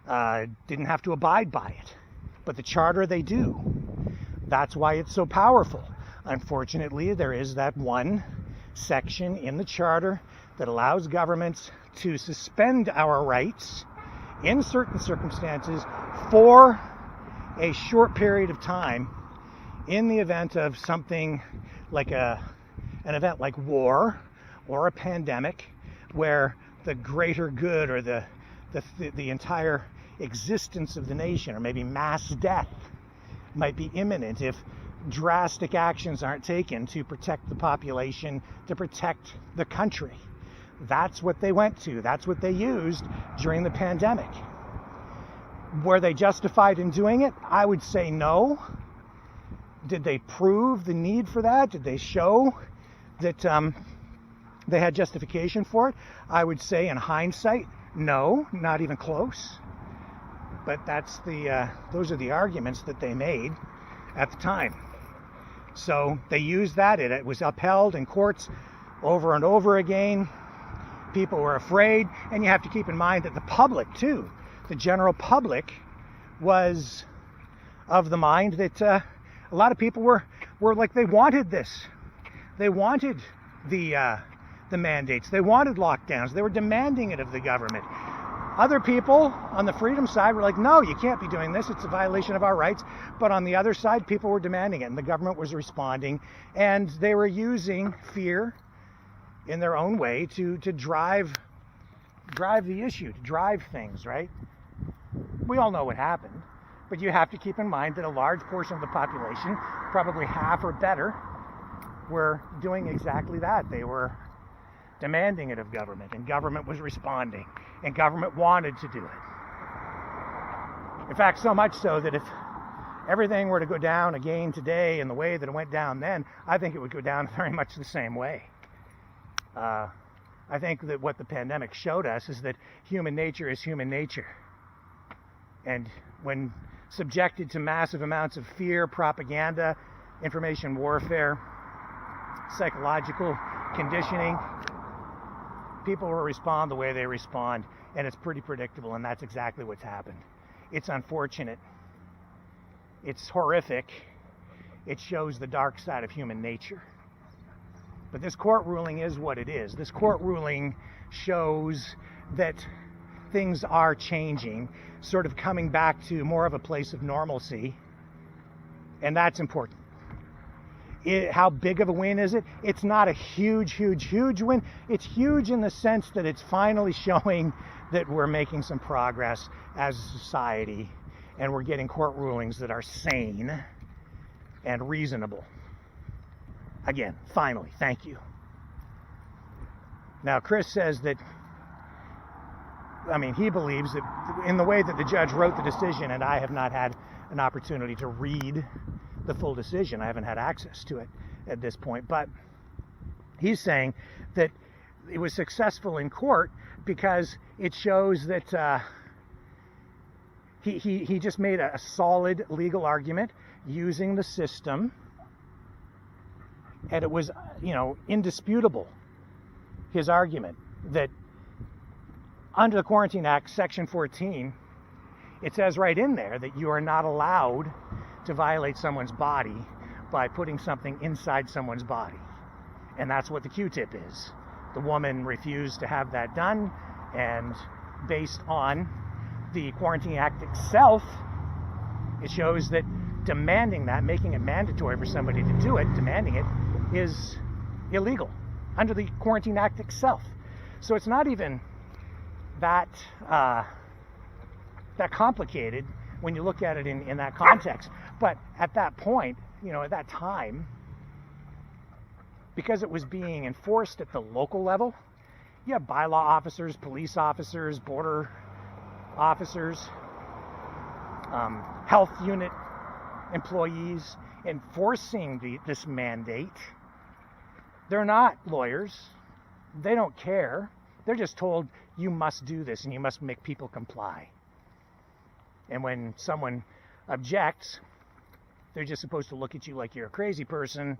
didn't have to abide by it, but the Charter they do. That's why it's so powerful. Unfortunately, there is that one section in the Charter that allows governments to suspend our rights in certain circumstances for a short period of time in the event of something like an event like war or a pandemic, where the greater good or the entire existence of the nation, or maybe mass death, might be imminent if drastic actions aren't taken to protect the population, to protect the country. That's what they went to. That's what they used during the pandemic. Were they justified in doing it? I would say no. Did they prove the need for that? Did they show that they had justification for it? I would say in hindsight, no, not even close. But that's those are the arguments that they made at the time. So they used that. It was upheld in courts over and over again. People were afraid, and you have to keep in mind that the public too, the general public, was of the mind that a lot of people were like, they wanted this. They wanted the mandates. They wanted lockdowns. They were demanding it of the government. Other people on the freedom side were like, no, you can't be doing this. It's a violation of our rights. But on the other side, people were demanding it, and the government was responding, and they were using fear in their own way to drive the issue, to drive things, right? We all know what happened, but you have to keep in mind that a large portion of the population, probably half or better, were doing exactly that. They were demanding it of government, and government was responding, and government wanted to do it. In fact, so much so that if everything were to go down again today in the way that it went down then, I think it would go down very much the same way. I think that what the pandemic showed us is that human nature is human nature. And when subjected to massive amounts of fear, propaganda, information warfare, psychological conditioning, people will respond the way they respond, and it's pretty predictable, and that's exactly what's happened. It's unfortunate. It's horrific. It shows the dark side of human nature. But this court ruling is what it is. This court ruling shows that things are changing, sort of coming back to more of a place of normalcy, and that's important. How big of a win is it? It's not a huge win. It's huge in the sense that it's finally showing that we're making some progress as a society, and we're getting court rulings that are sane and reasonable. Again, finally, thank you. Now, Chris says that, he believes that in the way that the judge wrote the decision, and I have not had an opportunity to read the full decision. I haven't had access to it at this point, but he's saying that it was successful in court because it shows that he just made a solid legal argument using the system, and it was, indisputable, his argument that under the Quarantine Act, Section 14, it says right in there that you are not allowed to violate someone's body by putting something inside someone's body. And that's what the Q-tip is. The woman refused to have that done, and based on the Quarantine Act itself, it shows that demanding that, making it mandatory for somebody to do it, demanding it, is illegal under the Quarantine Act itself. So it's not even that complicated when you look at it in that context. But at that point, at that time, because it was being enforced at the local level, you have bylaw officers, police officers, border officers, health unit employees enforcing this mandate. They're not lawyers. They don't care. They're just told, you must do this and you must make people comply. And when someone objects, they're just supposed to look at you like you're a crazy person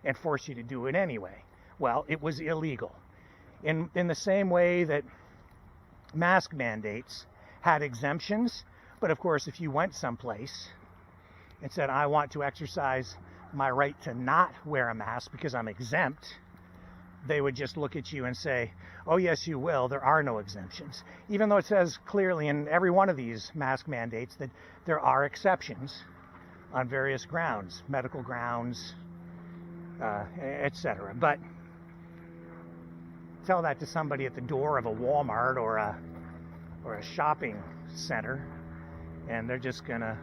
and force you to do it anyway. Well, it was illegal. In the same way that mask mandates had exemptions, but of course, if you went someplace and said, I want to exercise my right to not wear a mask because I'm exempt, they would just look at you and say, oh yes, you will. There are no exemptions. Even though it says clearly in every one of these mask mandates that there are exceptions on various grounds, medical grounds, etc. But tell that to somebody at the door of a Walmart or a shopping center, and they're just gonna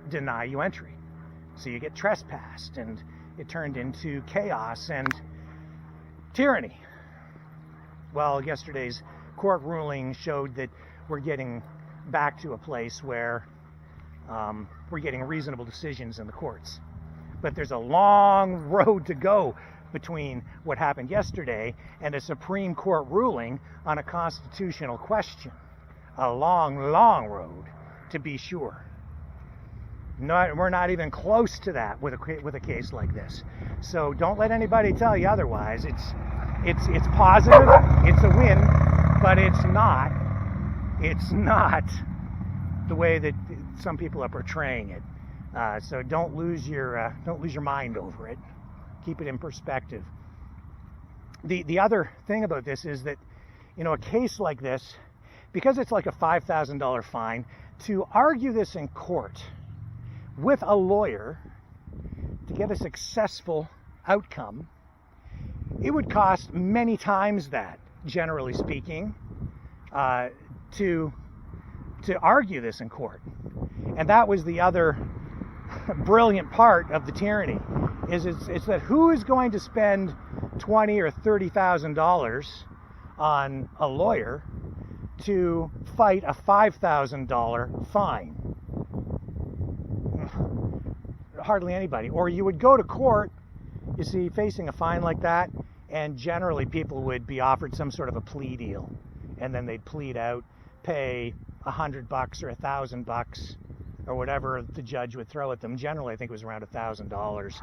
deny you entry. So you get trespassed, and it turned into chaos and tyranny. Well, yesterday's court ruling showed that we're getting back to a place where we're getting reasonable decisions in the courts. But there's a long road to go between what happened yesterday and a Supreme Court ruling on a constitutional question. A long road, to be sure. We're not even close to that with a case like this. So don't let anybody tell you otherwise. It's positive, it's a win, but it's not the way that some people are portraying it. So don't lose your mind over it. Keep it in perspective. The other thing about this is that, a case like this, because it's like a $5,000 fine, to argue this in court with a lawyer to get a successful outcome it would cost many times that, generally speaking, to argue this in court. And that was the other brilliant part of the tyranny, is it's that who is going to spend $20,000 or $30,000 on a lawyer to fight a $5,000 fine? Hardly anybody. Or you would go to court, you see, facing a fine like that, and generally people would be offered some sort of a plea deal, and then they'd plead out, pay $100 or $1,000 or whatever the judge would throw at them. Generally, I think it was around $1,000,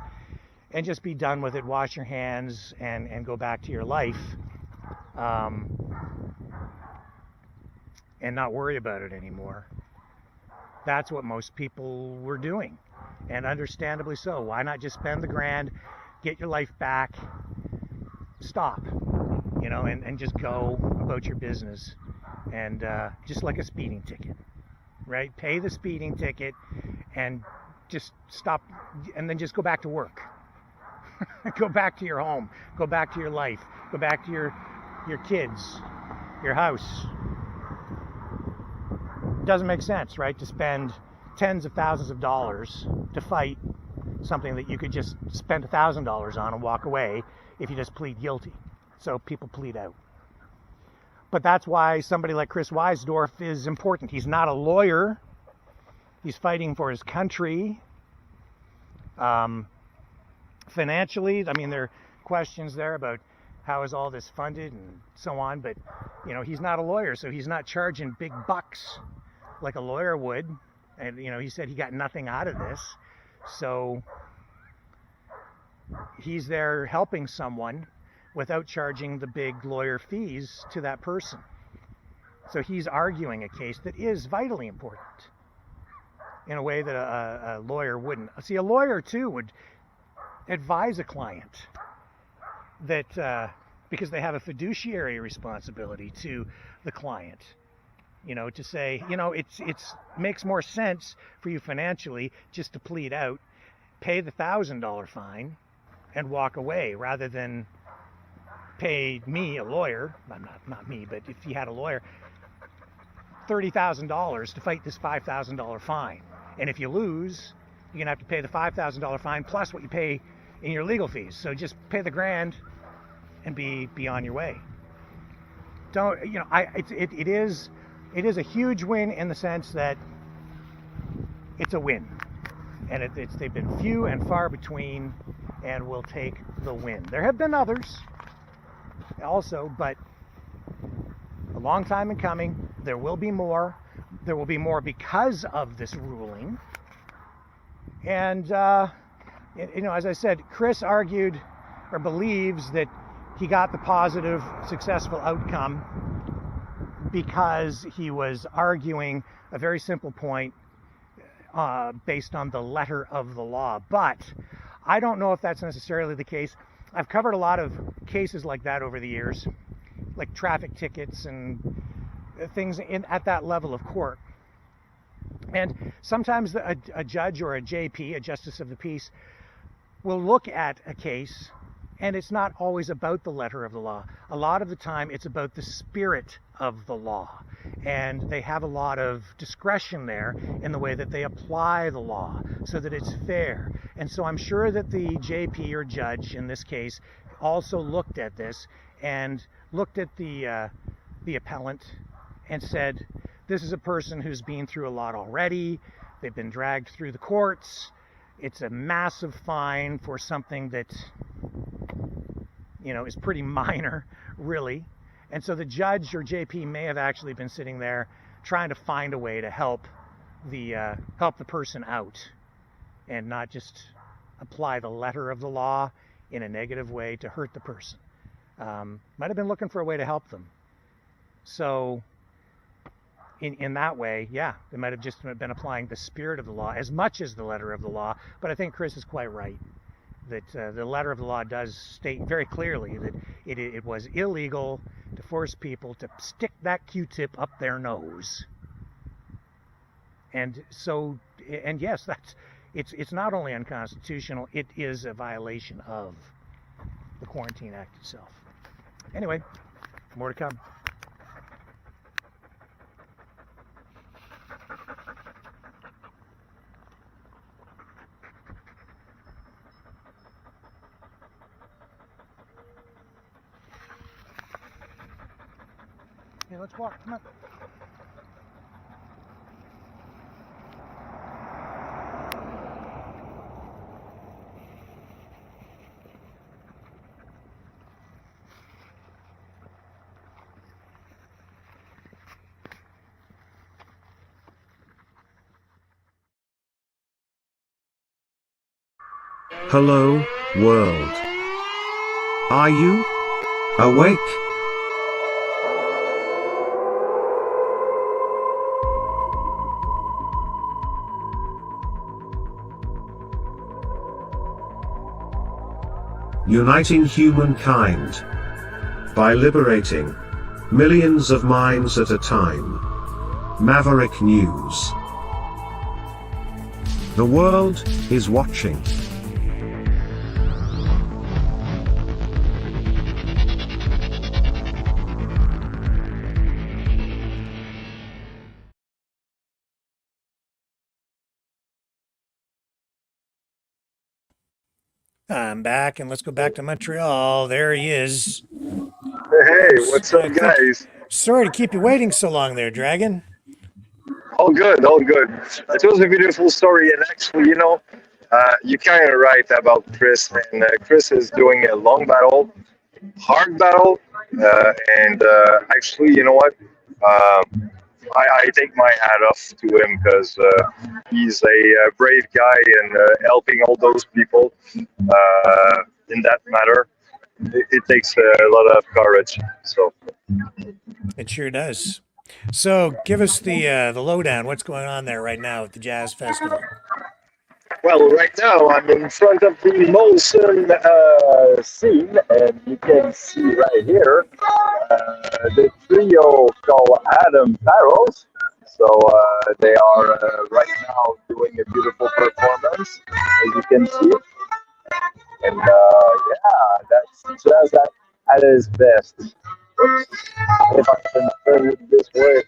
and just be done with it, wash your hands, and go back to your life, and not worry about it anymore. That's what most people were doing, and understandably so. Why not just spend the grand, get your life back, stop, and just go about your business, and just like a speeding ticket, right? Pay the speeding ticket and just stop, and then just go back to work. Go back to your home, go back to your life, go back to your kids, your house. Doesn't make sense, right? To spend tens of thousands of dollars to fight something that you could just spend $1,000 on and walk away if you just plead guilty. So people plead out. But that's why somebody like Chris Weisdorf is important. He's not a lawyer. He's fighting for his country. Financially, I mean, there are questions there about how is all this funded and so on, but he's not a lawyer, so he's not charging big bucks like a lawyer would. And he said he got nothing out of this. So he's there helping someone without charging the big lawyer fees to that person. So he's arguing a case that is vitally important in a way that a lawyer wouldn't. See, a lawyer too would advise a client that because they have a fiduciary responsibility to the client, to say, it's makes more sense for you financially just to plead out, pay the $1,000 fine, and walk away, rather than pay me, a lawyer, not me, but if you had a lawyer, $30,000 to fight this $5,000 fine. And if you lose, you're going to have to pay the $5,000 fine plus what you pay in your legal fees. So just pay the grand and be on your way. Don't, it is a huge win in the sense that it's a win. And they've been few and far between, and will take the win. There have been others also, but a long time in coming. There will be more. There will be more because of this ruling. And as I said, Chris argued or believes that he got the positive, successful outcome because he was arguing a very simple point based on the letter of the law. But I don't know if that's necessarily the case. I've covered a lot of cases like that over the years, like traffic tickets and things at that level of court. And sometimes a judge or a JP, a justice of the peace, will look at a case, and it's not always about the letter of the law. A lot of the time it's about the spirit of the law, and they have a lot of discretion there in the way that they apply the law so that it's fair. And so I'm sure that the JP or judge in this case also looked at this and looked at the appellant and said, this is a person who's been through a lot already. They've been dragged through the courts. It's a massive fine for something that is pretty minor, really. And so the judge or JP may have actually been sitting there trying to find a way to help the person out, and not just apply the letter of the law in a negative way to hurt the person. Might have been looking for a way to help them. So in that way, yeah, they might have just been applying the spirit of the law as much as the letter of the law. But I think Chris is quite right that the letter of the law does state very clearly that it was illegal to force people to stick that Q-tip up their nose. And so, and yes, it's not only unconstitutional, it is a violation of the Quarantine Act itself. Anyway, more to come. Okay, let's walk. Come on. Hello, world. Are you awake? Uniting humankind by liberating millions of minds at a time. Maverick News. The world is watching. I'm back, and let's go back to Montreal. There he is. Hey, what's up, guys? Sorry to keep you waiting so long there, Dragon. All good, all good. It was a beautiful story, and actually, you kind of right about Chris, and Chris is doing a long battle, hard battle, and actually, you know what? I take my hat off to him because he's a brave guy and helping all those people in that matter. It takes a lot of courage. So it sure does. So give us the lowdown. What's going on there right now at the Jazz Festival? Well, right now I'm in front of the Molson scene, and you can see right here the trio called Adam Barrels. So they are right now doing a beautiful performance, as you can see. And yeah, that's Jazz at his best. Oops. If I can turn it this way.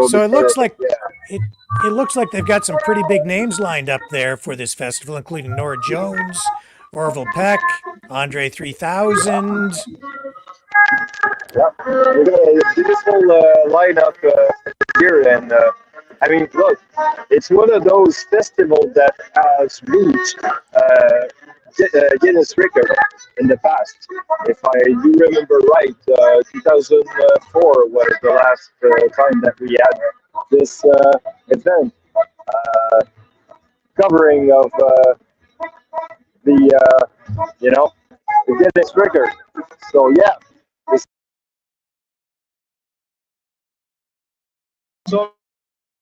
So it looks like it looks like they've got some pretty big names lined up there for this festival, including Nora Jones, Orville Peck, Andre 3000. Yeah, we got a beautiful lineup here, and I mean, look, it's one of those festivals that has reached Guinness record in the past. If I do remember right, 2004 was the last time that we had this event covering of the Guinness record. So yeah. So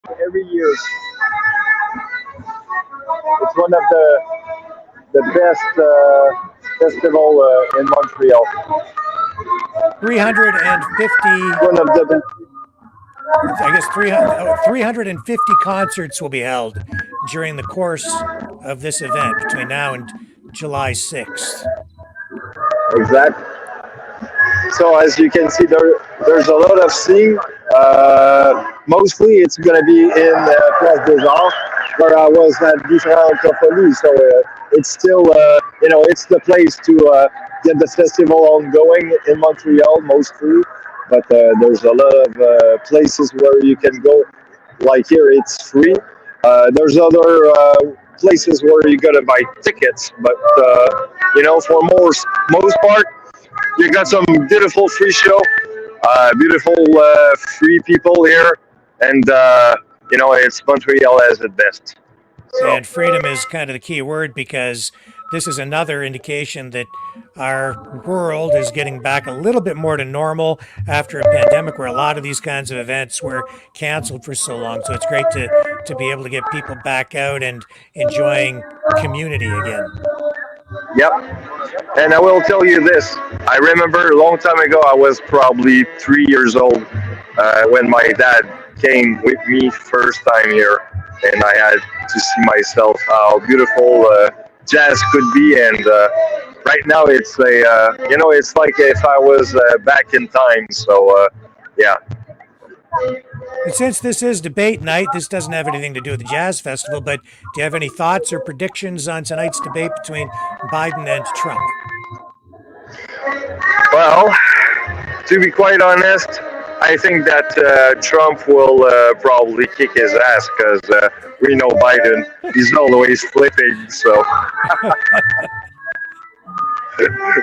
every year, it's one of the best festival in Montreal. 350. One of the. I guess 350 concerts will be held during the course of this event between now and July 6th. Exactly. So as you can see, there's a lot of singing. Mostly it's going to be in Place des Arts, where I was at Différentes Cophonies. So it's still, it's the place to get the festival ongoing in Montreal mostly. But there's a lot of places where you can go. Like here, it's free. There's other places where you got to buy tickets. But, for most part, you got some beautiful free show, beautiful free people here, and it's Montreal as its best. So. And freedom is kind of the key word, because this is another indication that our world is getting back a little bit more to normal after a pandemic where a lot of these kinds of events were canceled for so long. So it's great to be able to get people back out and enjoying community again. Yep. And I will tell you this. I remember a long time ago, I was probably 3 years old when my dad came with me first time here. And I had to see myself how beautiful jazz could be. And right now it's it's like if I was back in time. So yeah. And since this is debate night, this doesn't have anything to do with the Jazz Festival, but do you have any thoughts or predictions on tonight's debate between Biden and Trump? Well, to be quite honest, I think that Trump will probably kick his ass because we know Biden, he's always flipping. So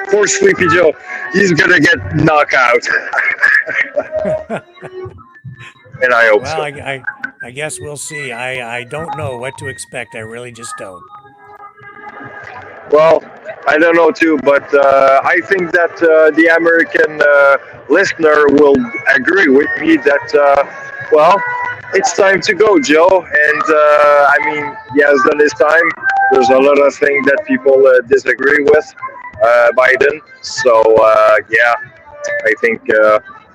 poor Sleepy Joe, he's going to get knocked out. And I hope so. I guess we'll see. I don't know what to expect. I really just don't. Well, I don't know too, but I think that the American listener will agree with me that, well, it's time to go, Joe. And I mean, he has done his time. There's a lot of things that people disagree with Biden. So, yeah, I think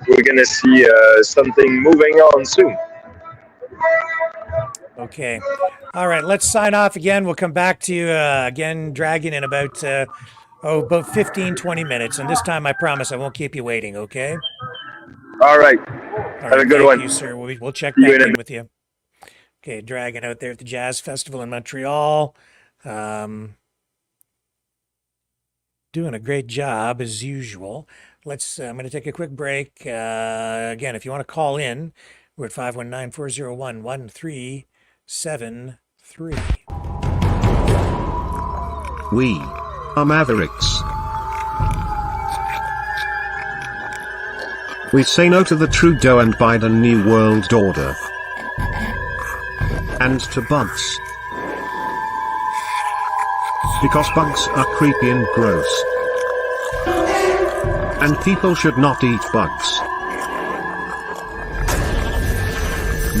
we're going to see something moving on soon. Okay. All right. Let's sign off again. We'll come back to you again, Dragon, in about, about 15, 20 minutes. And this time, I promise I won't keep you waiting. Okay. All right. Have a good one. Thank you, sir. We'll check back in with you. Okay. Dragon out there at the Jazz Festival in Montreal. Doing a great job as usual. I'm going to take a quick break. Again, if you want to call in, we're at 519-401-1373. We are Mavericks. We say no to the Trudeau and Biden New World Order. And to bugs. Because bugs are creepy and gross. And people should not eat bugs.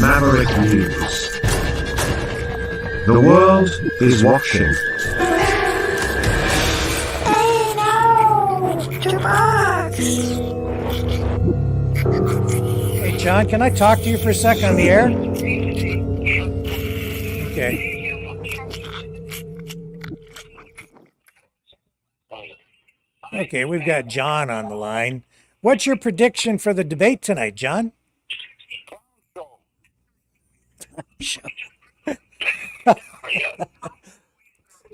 Maverick News. The world is watching. Hey, no! It's too much! Hey, John, can I talk to you for a second on the air? Okay. Okay, we've got John on the line. What's your prediction for the debate tonight, John?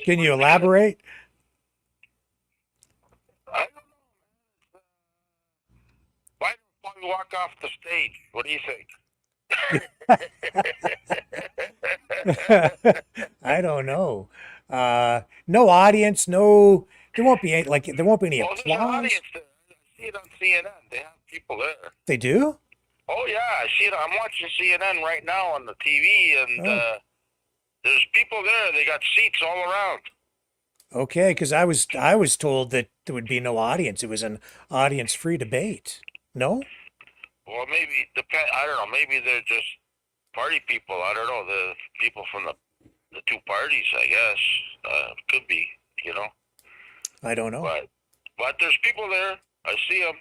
Can you elaborate? Why don't we walk off the stage? What do you think? I don't know. No audience, no. There won't be any, there won't be any applause. There's an audience there. I see it on CNN. They have people there. They do? Oh yeah, I see it. I'm watching CNN right now on the TV, and there's people there. They got seats all around. Okay, because I was told that there would be no audience. It was an audience-free debate. No? Well, maybe I don't know. Maybe they're just party people. I don't know. The people from the two parties, I guess. Could be. You know. I don't know. But there's people there. I see them.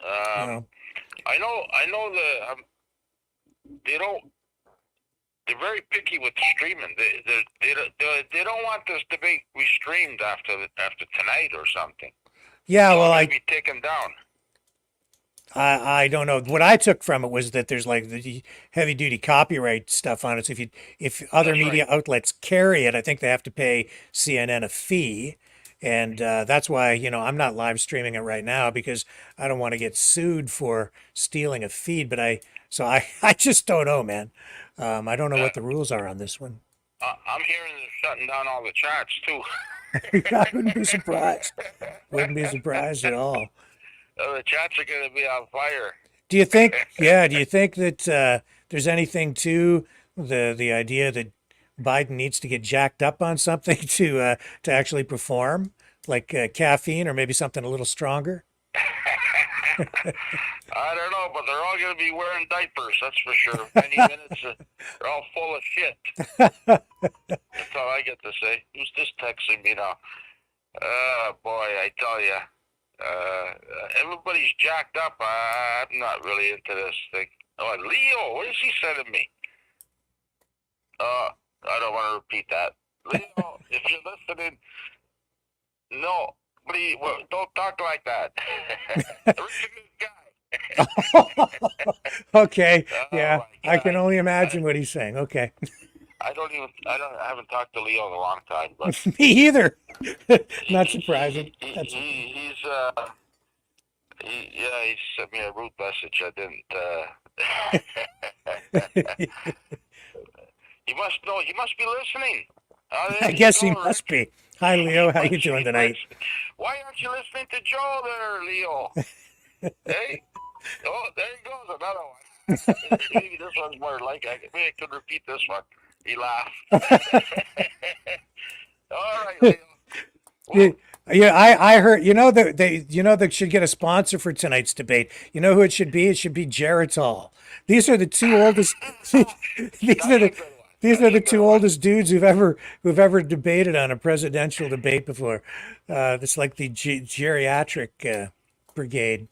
No. I know they don't. They're very picky with the streaming. They don't want this debate restreamed after tonight or something. Yeah, well, be taken down. I don't know. What I took from it was that there's like the heavy duty copyright stuff on it. So if other media outlets carry it, I think they have to pay CNN a fee. And that's why, I'm not live streaming it right now because I don't want to get sued for stealing a feed. But I just don't know, man. I don't know what the rules are on this one. I'm hearing they're shutting down all the chats too. I wouldn't be surprised. Wouldn't be surprised at all. The chats are going to be on fire. Do you think? Yeah. Do you think that there's anything to the idea that Biden needs to get jacked up on something to actually perform, like caffeine or maybe something a little stronger? I don't know, but they're all going to be wearing diapers. That's for sure. Many minutes, they're all full of shit. That's all I get to say. Who's this texting me now? Boy, I tell you. Everybody's jacked up. I'm not really into this thing. Oh, Leo, what is he sending me? I don't want to repeat that. Leo, if you're listening, No, well, don't talk like that. Rick's a good guy. Okay, Oh yeah, my I can God. only imagine what he's saying. Okay. I haven't talked to Leo in a long time, but Me either. Not surprising. That's he sent me a rude message. I didn't. You must know. You must be listening. I guess he must be. Hi, Leo. How you doing tonight? Why aren't you listening to Joe there, Leo? Hey, oh, there he goes, another one. Maybe this one's more like maybe I could repeat this one. He laughed. All right, Leo. Yeah, I heard. You know that they should get a sponsor for tonight's debate. You know who it should be? It should be Geritol. These are the two oldest. These are the two oldest dudes who've ever debated on a presidential debate before. It's like the geriatric brigade.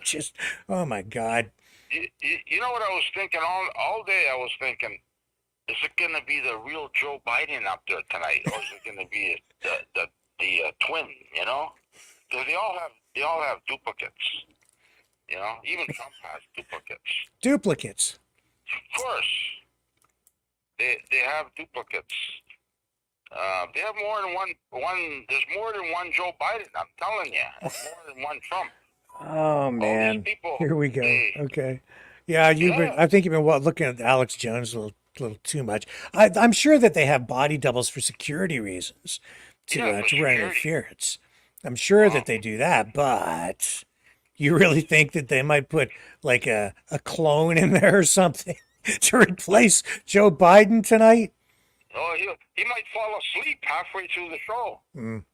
Just, oh my God. You know what I was thinking all day? I was thinking, is it going to be the real Joe Biden up there tonight, or is it going to be the twin? You know, because they all have duplicates. You know, even Trump has duplicates. Duplicates. Of course, they have duplicates. They have more than one. There's more than one Joe Biden. I'm telling you, more than one Trump. Oh man, people, here we go. Okay, yeah, I think you've been looking at Alex Jones a little too much. I'm sure that they have body doubles for security reasons to run interference. I'm sure that they do that, but you really think that they might put like a clone in there or something to replace Joe Biden tonight? Oh, he might fall asleep halfway through the show. Mm.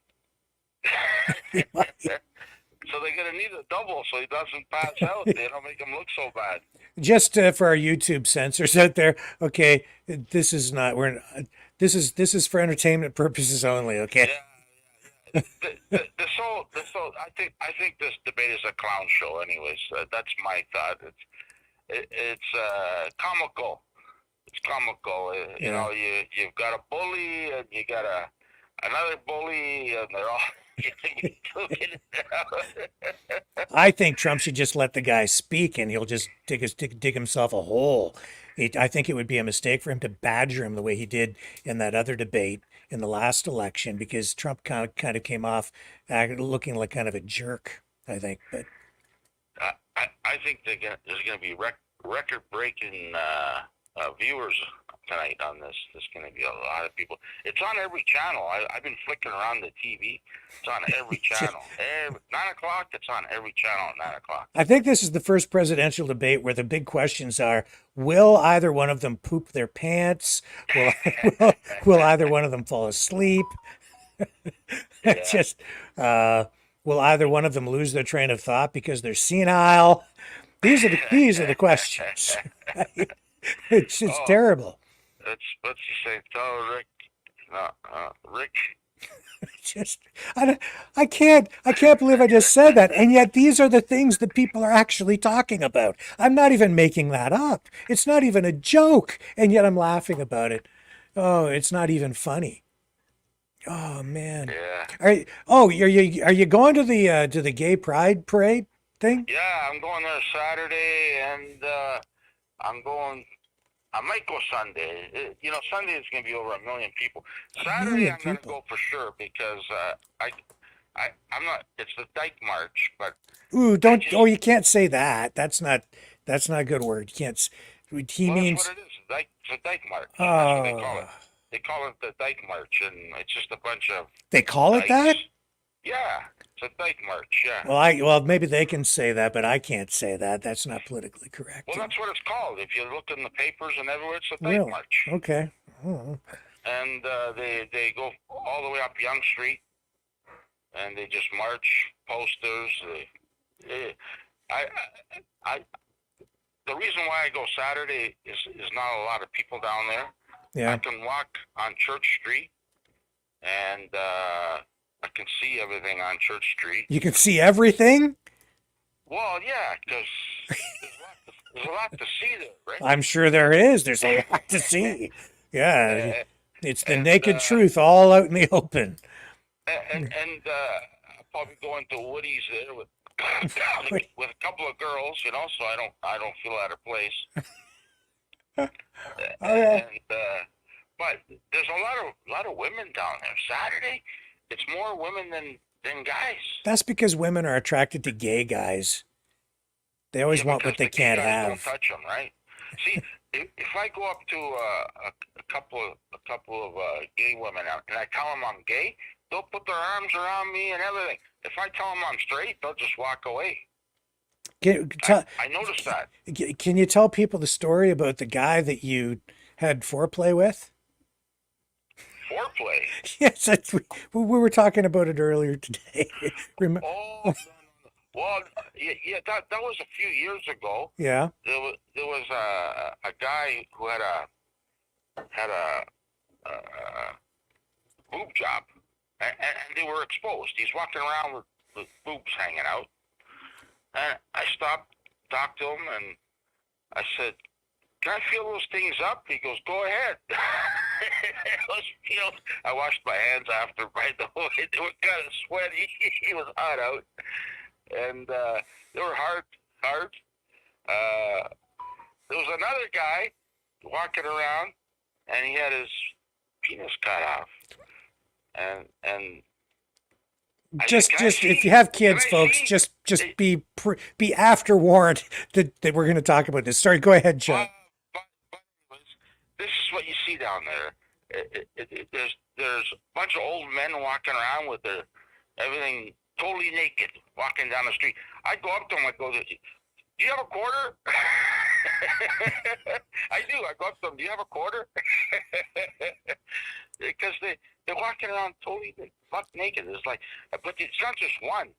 So they're going to need a double so he doesn't pass out. They don't make him look so bad. Just for our YouTube censors out there, okay, this is this is for entertainment purposes only, okay? Yeah. I think this debate is a clown show. Anyways, that's my thought. It's comical. It's comical. You know, you've got a bully and you got another bully, and they're all. I think Trump should just let the guy speak, and he'll just dig himself a hole. I think it would be a mistake for him to badger him the way he did in that other debate in the last election, because Trump kind of came off looking like kind of a jerk, I think. But I think there's going to be record-breaking viewers tonight on this. There's going to be a lot of people. It's on every channel. I've been flicking around the TV. It's on every channel. 9 o'clock, it's on every channel at 9 o'clock. I think this is the first presidential debate where the big questions are, will either one of them poop their pants? Will either one of them fall asleep? It's just, will either one of them lose their train of thought because they're senile? These are the questions. It's terrible. Let's just say, tell Rick. Rick. Just, I can't believe I just said that, and yet these are the things that people are actually talking about. I'm not even making that up. It's not even a joke, and yet I'm laughing about it. Oh, it's not even funny. Oh man. Yeah. Are you going to the gay pride parade thing? Yeah, I'm going there Saturday, and I might go Sunday. Sunday is going to be over 1 million people. Saturday, I'm going to go for sure because I'm not. It's the Dyke March, but you can't say that. That's not a good word. You can't. He means. That's what it is. It's a Dyke March. That's what they call it. They call it the Dyke March, and it's just a bunch of. They call it that? Yeah, it's a Dyke March. Yeah. Well, maybe they can say that, but I can't say that. That's not politically correct. Well, that's what it's called. If you look in the papers and everywhere, it's a Dyke March. Okay. Oh. And they go all the way up Yonge Street, and they just march posters. The reason why I go Saturday is not a lot of people down there. Yeah. I can walk on Church Street, and I can see everything on Church Street. You can see everything? Well, yeah, because there's a lot to see there, right? I'm sure there is. There's a lot to see. Yeah. It's the naked truth all out in the open. and I'll probably go into Woody's there with with a couple of girls, you know, so I don't feel out of place. Okay. And but there's a lot of women down there. Saturday, it's more women than guys. That's because women are attracted to gay guys. They always want what they can't guys have. Don't touch them, right? See, if I go up to a couple of gay women and I tell them I'm gay, they'll put their arms around me and everything. If I tell them I'm straight, they'll just walk away. I noticed that. Can you tell people the story about the guy that you had foreplay with? Foreplay? Yes, we were talking about it earlier today. Remember? Oh, no. Well, yeah, that was a few years ago. Yeah. There was a guy who had a boob job, and they were exposed. He's walking around with boobs hanging out. And I stopped, talked to him, and I said, "Can I feel those things up?" He goes, "Go ahead." I washed my hands after, by the way. They were kind of sweaty. It was hot out. And they were hard. There was another guy walking around, and he had his penis cut off. And just if you have kids, folks, just be after warned that we're going to talk about this. Sorry, go ahead, John. But this is what you see down there. There's a bunch of old men walking around with their everything totally naked, walking down the street. I go up to them. I go, "Do you have a quarter?" I do. I go up to them. "Do you have a quarter?" Because they're walking around totally buck naked. It's like, but it's not just one.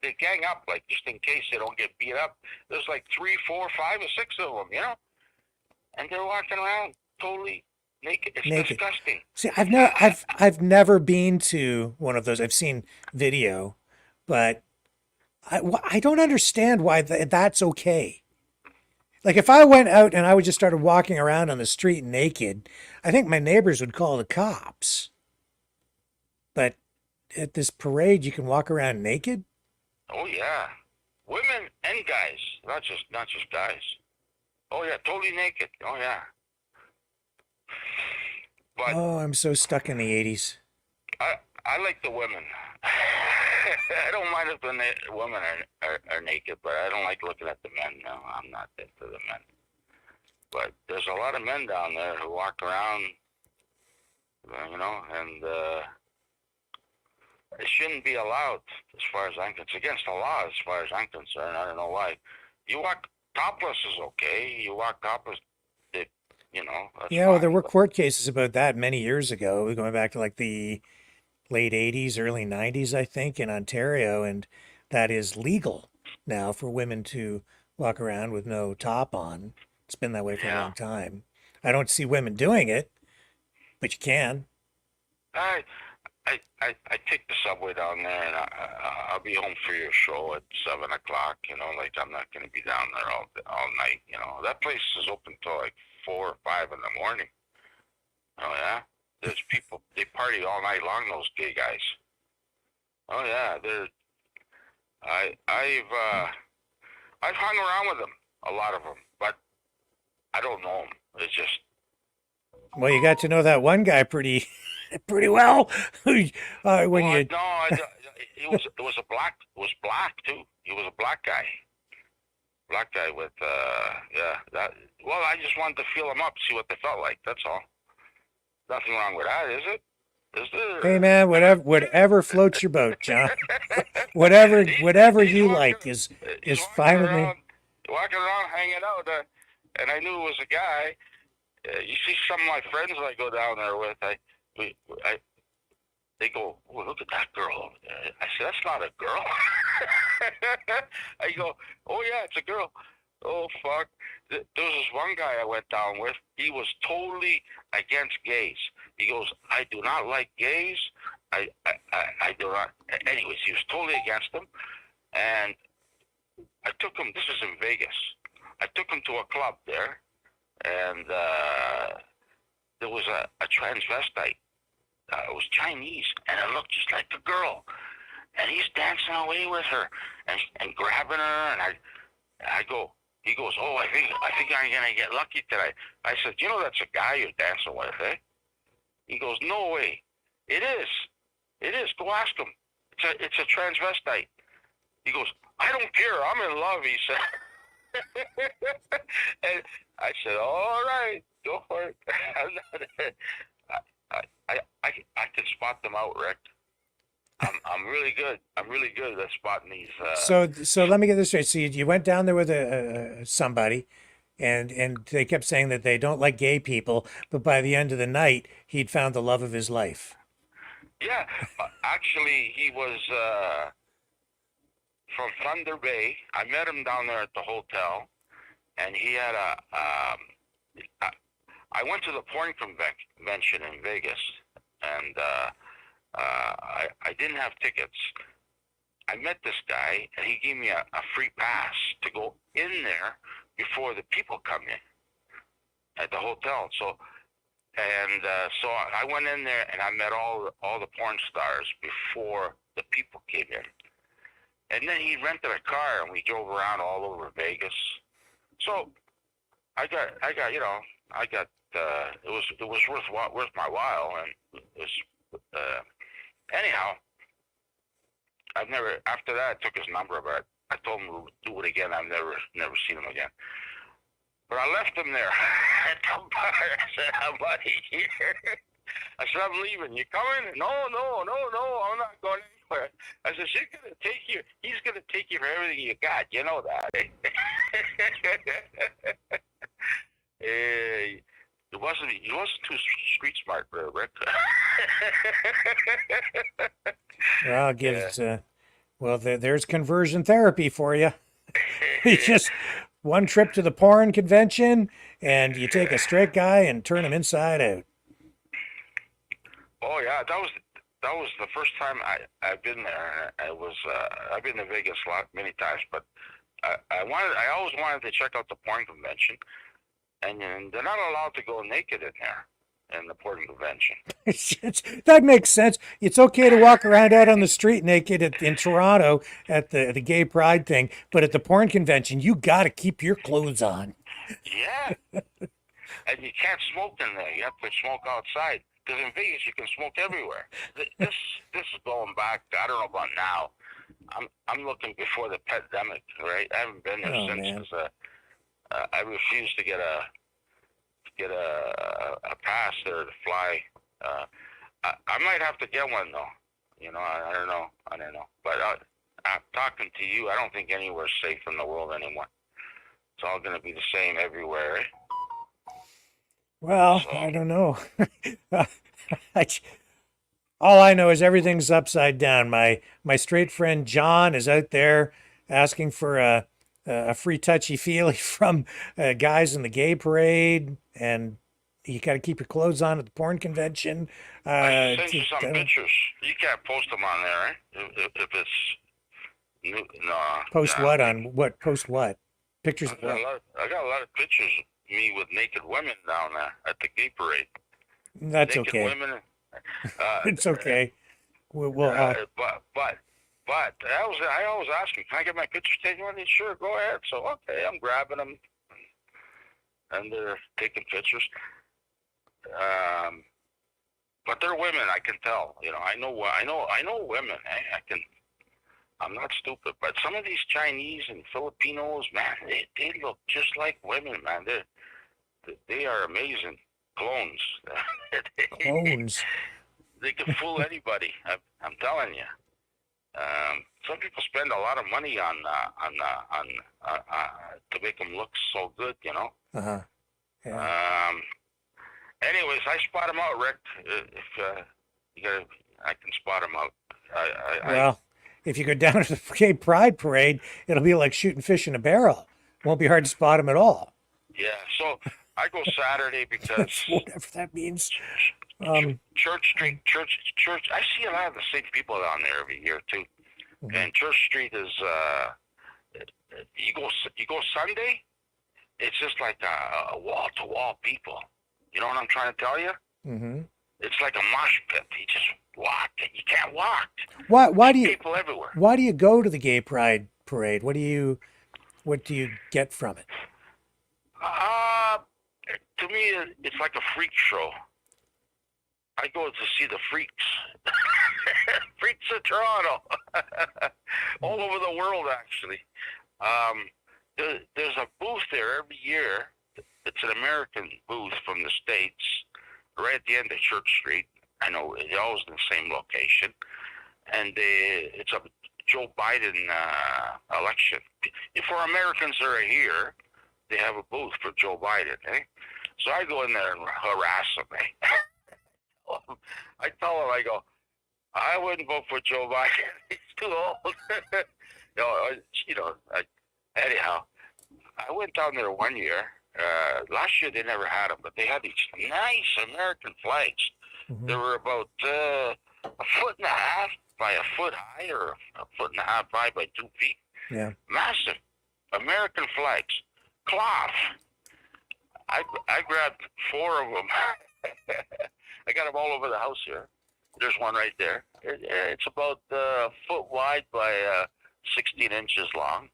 They gang up, like, just in case they don't get beat up. There's like 3, 4, 5, or 6 of them, you know, and they're walking around totally naked. It's naked. Disgusting. See, I've never been to one of those. I've seen video, but I don't understand why that's okay. Like, if I went out and I would just started walking around on the street naked, I think my neighbors would call the cops. But at this parade, you can walk around naked? Oh yeah, women and guys, not just guys. Oh yeah, totally naked. Oh yeah. But I'm so stuck in the 80s. I like the women. I don't mind if the women are naked, but I don't like looking at the men. No, I'm not into the men. But there's a lot of men down there who walk around, you know, and it shouldn't be allowed, as far as I'm concerned. It's against the law, as far as I'm concerned. I don't know why. You walk topless is okay. You walk topless, you know. Yeah, well, there were court cases about that many years ago, going back to like the late 80s, early 90s, I think, in Ontario, and that is legal now for women to walk around with no top on. It's been that way for a long time. I don't see women doing it, but you can. I take the subway down there, and I'll be home for your show at 7 o'clock. You know, like, I'm not going to be down there all night. You know, that place is open till like 4 or 5 in the morning. Oh yeah, there's people. They party all night long. Those gay guys. Oh yeah, I've hung around with them, a lot of them, but I don't know them. It's just. Well, you got to know that one guy pretty well. It was black too. He was a black guy. Black guy with well, I just wanted to feel them up, see what they felt like. That's all. Nothing wrong with that, is it? Is there? Hey man, whatever floats your boat, John. whatever you like is fine with me. Walking around, hanging out, and I knew it was a guy. You see, some of my friends I go down there with, they go, "Oh, look at that girl over there." I said, "That's not a girl." I go, "Oh yeah, it's a girl." Oh fuck! There was this one guy I went down with. He was totally against gays. He goes, "I do not like gays. I do not." Anyways, he was totally against them, and I took him. This was in Vegas. I took him to a club there, and there was a transvestite it was Chinese, and it looked just like the girl. And he's dancing away with her and grabbing her, and he goes, oh, I think I'm gonna get lucky today. I said, you know, that's a guy you're dancing with, eh? He goes, no way. It is. Go ask him. It's a transvestite. He goes, I don't care. I'm in love, he said. And I said, all right, go for it. I can spot them out, Rick. I'm really good. I'm really good at spotting these. So let me get this straight. So you went down there with somebody, and they kept saying that they don't like gay people, but by the end of the night, he'd found the love of his life. Yeah, actually, he was from Thunder Bay. I met him down there at the hotel, and he had I went to the porn convention in Vegas, and I didn't have tickets. I met this guy, and he gave me a free pass to go in there before the people come in at the hotel. So I went in there, and I met all the porn stars before the people came in. And then he rented a car, and we drove around all over Vegas. So I got it was worth my while, and it was anyhow. After that, I took his number, but I told him to do it again. I've never seen him again. But I left him there at the bar. I said, I'm out of here. I said, I'm leaving. You coming? No, I'm not going anywhere. I said, he's gonna take you for everything you got. You know that. He wasn't too street smart, Rick. Well, I'll give it. Well, there's conversion therapy for you. It's just one trip to the porn convention, and you take a straight guy and turn him inside out. Oh yeah, that was the first time I've been there. I've been to Vegas many times, but I always wanted to check out the porn convention, and they're not allowed to go naked in there. In the porn convention. That makes sense. It's okay to walk around out on the street naked in Toronto at the gay pride thing, but at the porn convention, you got to keep your clothes on. Yeah. And you can't smoke in there. You have to smoke outside. Because in Vegas, you can smoke everywhere. This is going back, I don't know about now. I'm looking before the pandemic, right? I haven't been there since. Because I refuse to get a pass there to fly. I might have to get one though. You know, I don't know. But I'm talking to you. I don't think anywhere's safe in the world anymore. It's all going to be the same everywhere. Eh? Well, so. I don't know. All I know is everything's upside down. My straight friend John is out there asking for a free touchy-feely from guys in the gay parade, and you got to keep your clothes on at the porn convention. I sent you some pictures. You can't post them on there, eh? If it's new, no. Post what on what? Post what? Pictures of what? I got a lot of pictures of me with naked women down there at the gay parade. That's naked okay. Women, it's okay. But I always ask them, can I get my pictures taken with you? Sure, go ahead. So okay, I'm grabbing them, and they're taking pictures. But they're women, I can tell. You know, I know women. Eh? I'm not stupid, but some of these Chinese and Filipinos, man, they look just like women, man. They are amazing clones. Clones. They can fool anybody. I'm telling you. Some people spend a lot of money on to make them look so good, you know. Yeah. Anyways, I spot them out, Rick. I can spot them out. Well, if you go down to the gay pride parade, it'll be like shooting fish in a barrel. Won't be hard to spot them at all. Yeah. So I go Saturday because whatever that means. Church Street. I see a lot of the same people down there every year too. Mm-hmm. And Church Street is you go Sunday, it's just like a wall to wall people. You know what I'm trying to tell you? Mm-hmm. It's like a mosh pit. You just walk, and you can't walk. Why do you people everywhere? Why do you go to the gay pride parade? What do you get from it? To me, it's like a freak show. I go to see the freaks. Freaks of Toronto. All over the world, actually. There's a booth there every year. It's an American booth from the States, right at the end of Church Street. I know it's always in the same location. And it's a Joe Biden election. For Americans that are here, they have a booth for Joe Biden. Eh? So I go in there and harass them. Eh? I tell them, I go, I wouldn't vote for Joe Biden. He's too old. Anyhow, I went down there one year. Last year they never had them, but they had these nice American flags. Mm-hmm. They were about a foot and a half by a foot high, or a foot and a half high by 2 feet. Yeah. Massive American flags. Cloth. I grabbed 4 of them. I got them all over the house here. There's one right there. It's about a foot wide by 16 inches long.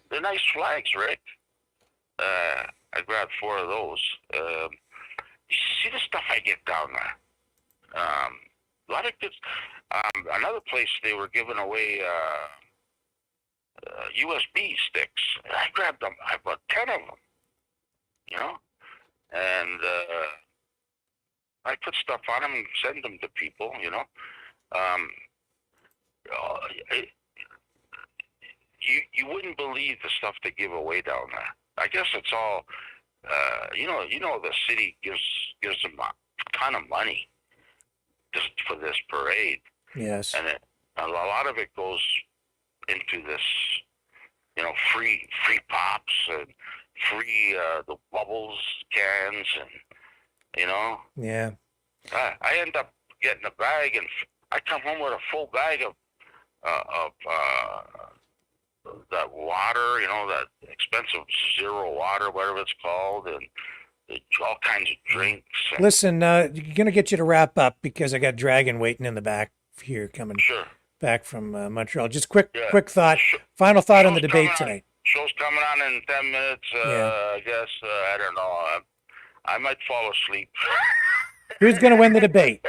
They're nice flags, Rick. I grabbed 4 of those. You see the stuff I get down there. A lot of kids. Another place they were giving away USB sticks. I grabbed them. I bought 10 of them. You know, and I put stuff on them and send them to people. You know, you wouldn't believe the stuff they give away down there. I guess it's all. You know, the city gives them a ton of money just for this parade. Yes. And a lot of it goes into this, free pops and free the bubbles cans and, Yeah. I end up getting a bag, and I come home with a full bag of that water, that expensive zero water, whatever it's called, and all kinds of drinks. Listen, going to get you to wrap up because I got Dragon waiting in the back here coming back from Montreal. Just quick thought, final thought on the debate tonight. Show's coming on in 10 minutes. I guess, I don't know. I might fall asleep. Who's going to win the debate?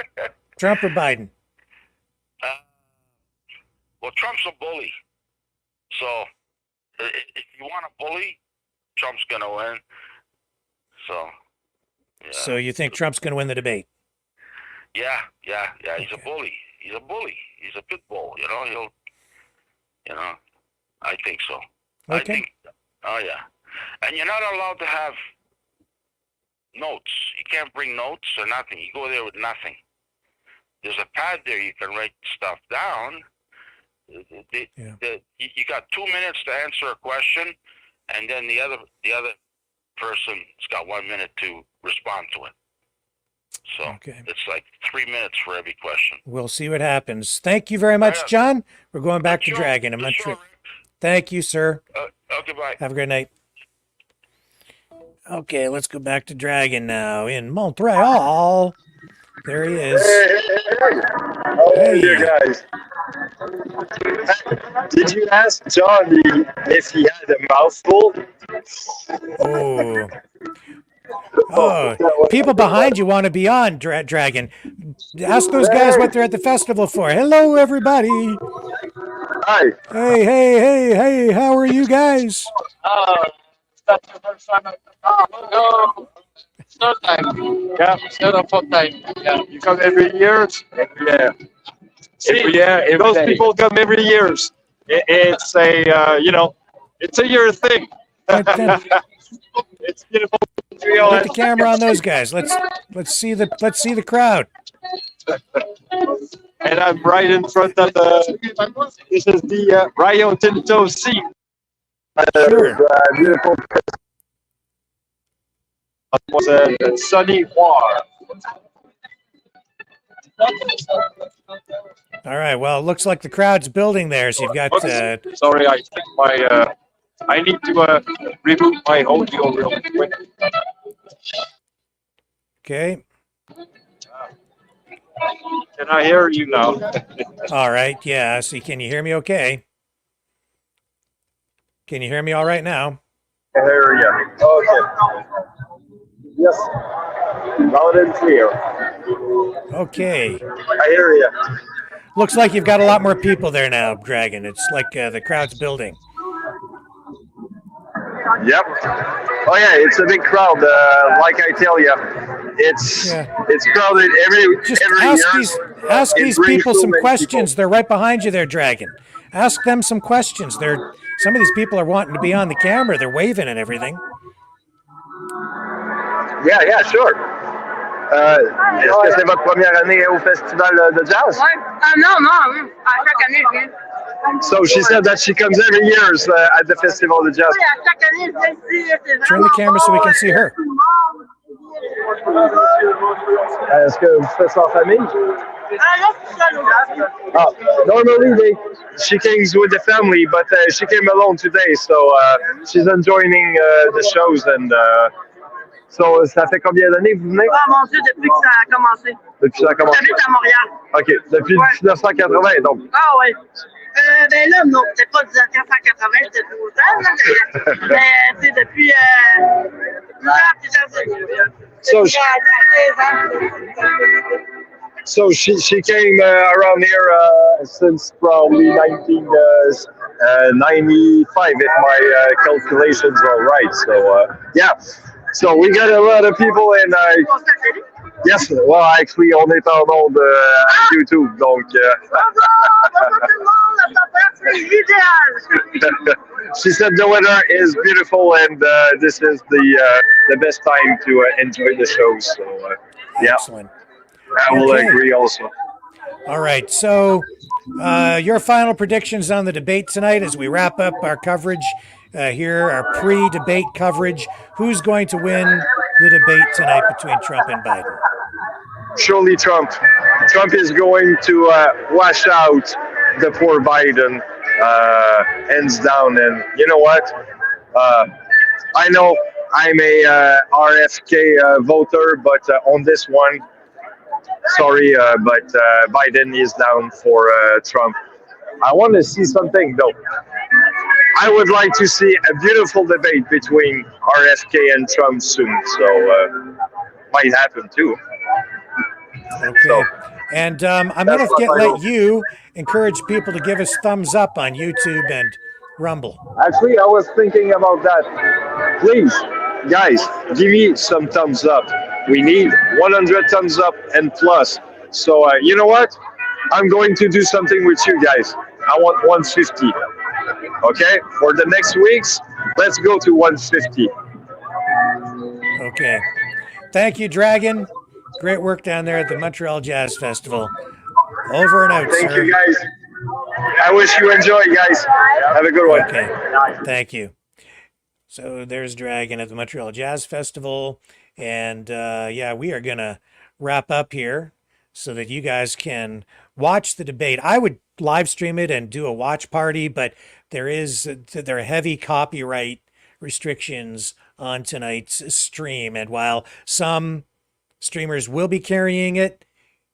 Trump or Biden? Well, Trump's a bully. So, if you want a bully, Trump's going to win. So, yeah. So you think Trump's going to win the debate? Yeah. He's a bully. He's a bully. He's a pit bull. I think so. Okay. Oh yeah. And you're not allowed to have notes. You can't bring notes or nothing. You go there with nothing. There's a pad there. You can write stuff down. You got 2 minutes to answer a question, and then the other person's got 1 minute to respond to it. So it's like 3 minutes for every question. We'll see what happens. Thank you very much, John. We're going back to Dragon in Montreal. Thank you, sir. Okay, bye. Have a great night. Okay, let's go back to Dragon now in Montreal. There he is. How are you guys? Did you ask John if he had a mouthful? Oh, people behind you want to be on, Dragon. Ask those guys what they're at the festival for. Hello, everybody. Hi. Hey, how are you guys? That's the first time. No, third time. Yeah, third or fourth time. Yeah. You come every year? Yeah. Those day. People come every year. It's a, it's a year thing. It's beautiful. Put the camera on those guys. Let's see the crowd. And I'm right in front of this is the Rio Tinto Sea. Sure. Beautiful. It was a sunny war. All right. Well, it looks like the crowd's building there. So you've got. Sorry, I think I need to reboot my audio real quick. Okay. Can I hear you now? All right. Yeah. See, can you hear me okay? Can you hear me all right now? I hear you. Okay. Yes. Loud and clear. Okay. I hear you. Looks like you've got a lot more people there now, Dragon. It's like the crowd's building. Yep. Oh yeah, it's a big crowd. Like I tell you, it's crowded every year. Ask It these brings people so some many questions. people. They're right behind you there, Dragon. Ask them some questions. Some of these people are wanting to be on the camera. They're waving and everything. Yeah, sure. Est-ce que c'est votre première année au festival de jazz? Non. À chaque année, je viens. So she said that she comes every year at the festival of jazz. Oui, à chaque année, je viens ici. C'est Turn the camera so we can see her. Est-ce que vous faites ça en famille? Ah, là, c'est seul aujourd'hui. Normally she comes with the family, but she came alone today, so she's enjoying the shows and. So, ça fait combien d'années que vous venez? Ah, mon Dieu, depuis que ça a commencé. Depuis que ça a commencé? J'habite à Montréal. OK. Depuis 1980, donc. Ah, oui. Ben là, non, peut-être pas 1980, c'était plus longtemps, là, mais tu sais, depuis plusieurs années. So, Depuis 16 ans. So she came around here since probably 1995, if my calculations are right. So yeah, so we got a lot of people, and yes, well, actually, on est en ondes YouTube, donc. She said the weather is beautiful, and this is the best time to enjoy the shows. So yeah. Excellent. I will agree also. All right. So, your final predictions on the debate tonight as we wrap up our coverage here, our pre-debate coverage. Who's going to win the debate tonight between Trump and Biden? Surely Trump. Trump is going to wash out the poor Biden hands down. And you know what? I know I'm a RFK voter, but on this one, sorry, but Biden is down for Trump. I want to see something, though. I would like to see a beautiful debate between RFK and Trump soon, so might happen too. Okay. So, and I'm going to let you encourage people to give us thumbs up on YouTube and Rumble. Actually, I was thinking about that. Please, guys, give me some thumbs up. We need 100 thumbs up and plus. So, you know what? I'm going to do something with you guys. I want 150. Okay? For the next weeks, let's go to 150. Okay. Thank you, Dragon. Great work down there at the Montreal Jazz Festival. Over and out, Thank sir. you, guys. I wish you enjoy, guys. Have a good one. Okay. Thank you. So there's Dragon at the Montreal Jazz Festival. And yeah, we are going to wrap up here so that you guys can watch the debate. I would live stream it and do a watch party, but there are heavy copyright restrictions on tonight's stream. And while some streamers will be carrying it,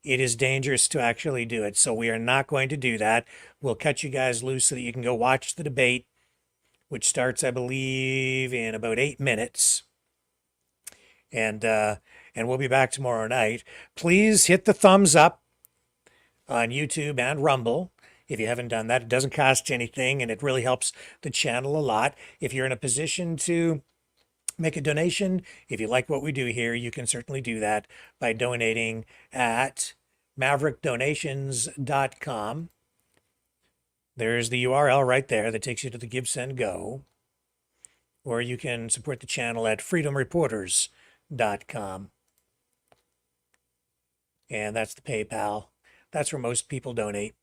it is dangerous to actually do it. So we are not going to do that. We'll cut you guys loose so that you can go watch the debate, which starts, I believe, in about 8 minutes. And we'll be back tomorrow night. Please hit the thumbs up on YouTube and Rumble. If you haven't done that, it doesn't cost anything, and it really helps the channel a lot. If you're in a position to make a donation, if you like what we do here, you can certainly do that by donating at maverickdonations.com. There's the URL right there that takes you to the Give, Send, Go. Or you can support the channel at freedomreporters.com. And that's the PayPal. That's where most people donate.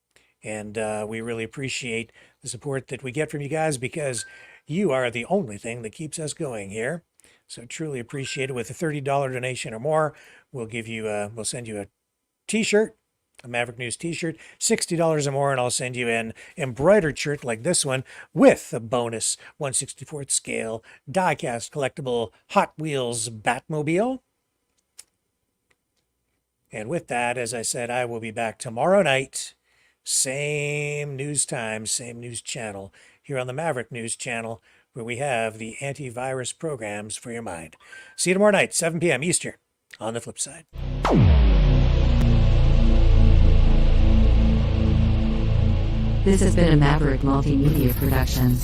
And we really appreciate the support that we get from you guys, because you are the only thing that keeps us going here. So truly appreciate it. With a $30 donation or more, we'll send you a t-shirt, a Maverick News t-shirt, $60 or more, and I'll send you an embroidered shirt like this one with a bonus 1/64th scale die-cast collectible Hot Wheels Batmobile. And with that, as I said, I will be back tomorrow night. Same news time, same news channel here on the Maverick News Channel, where we have the antivirus programs for your mind. See you tomorrow night, 7 p.m. Eastern, on the flip side. This has been a Maverick Multimedia production.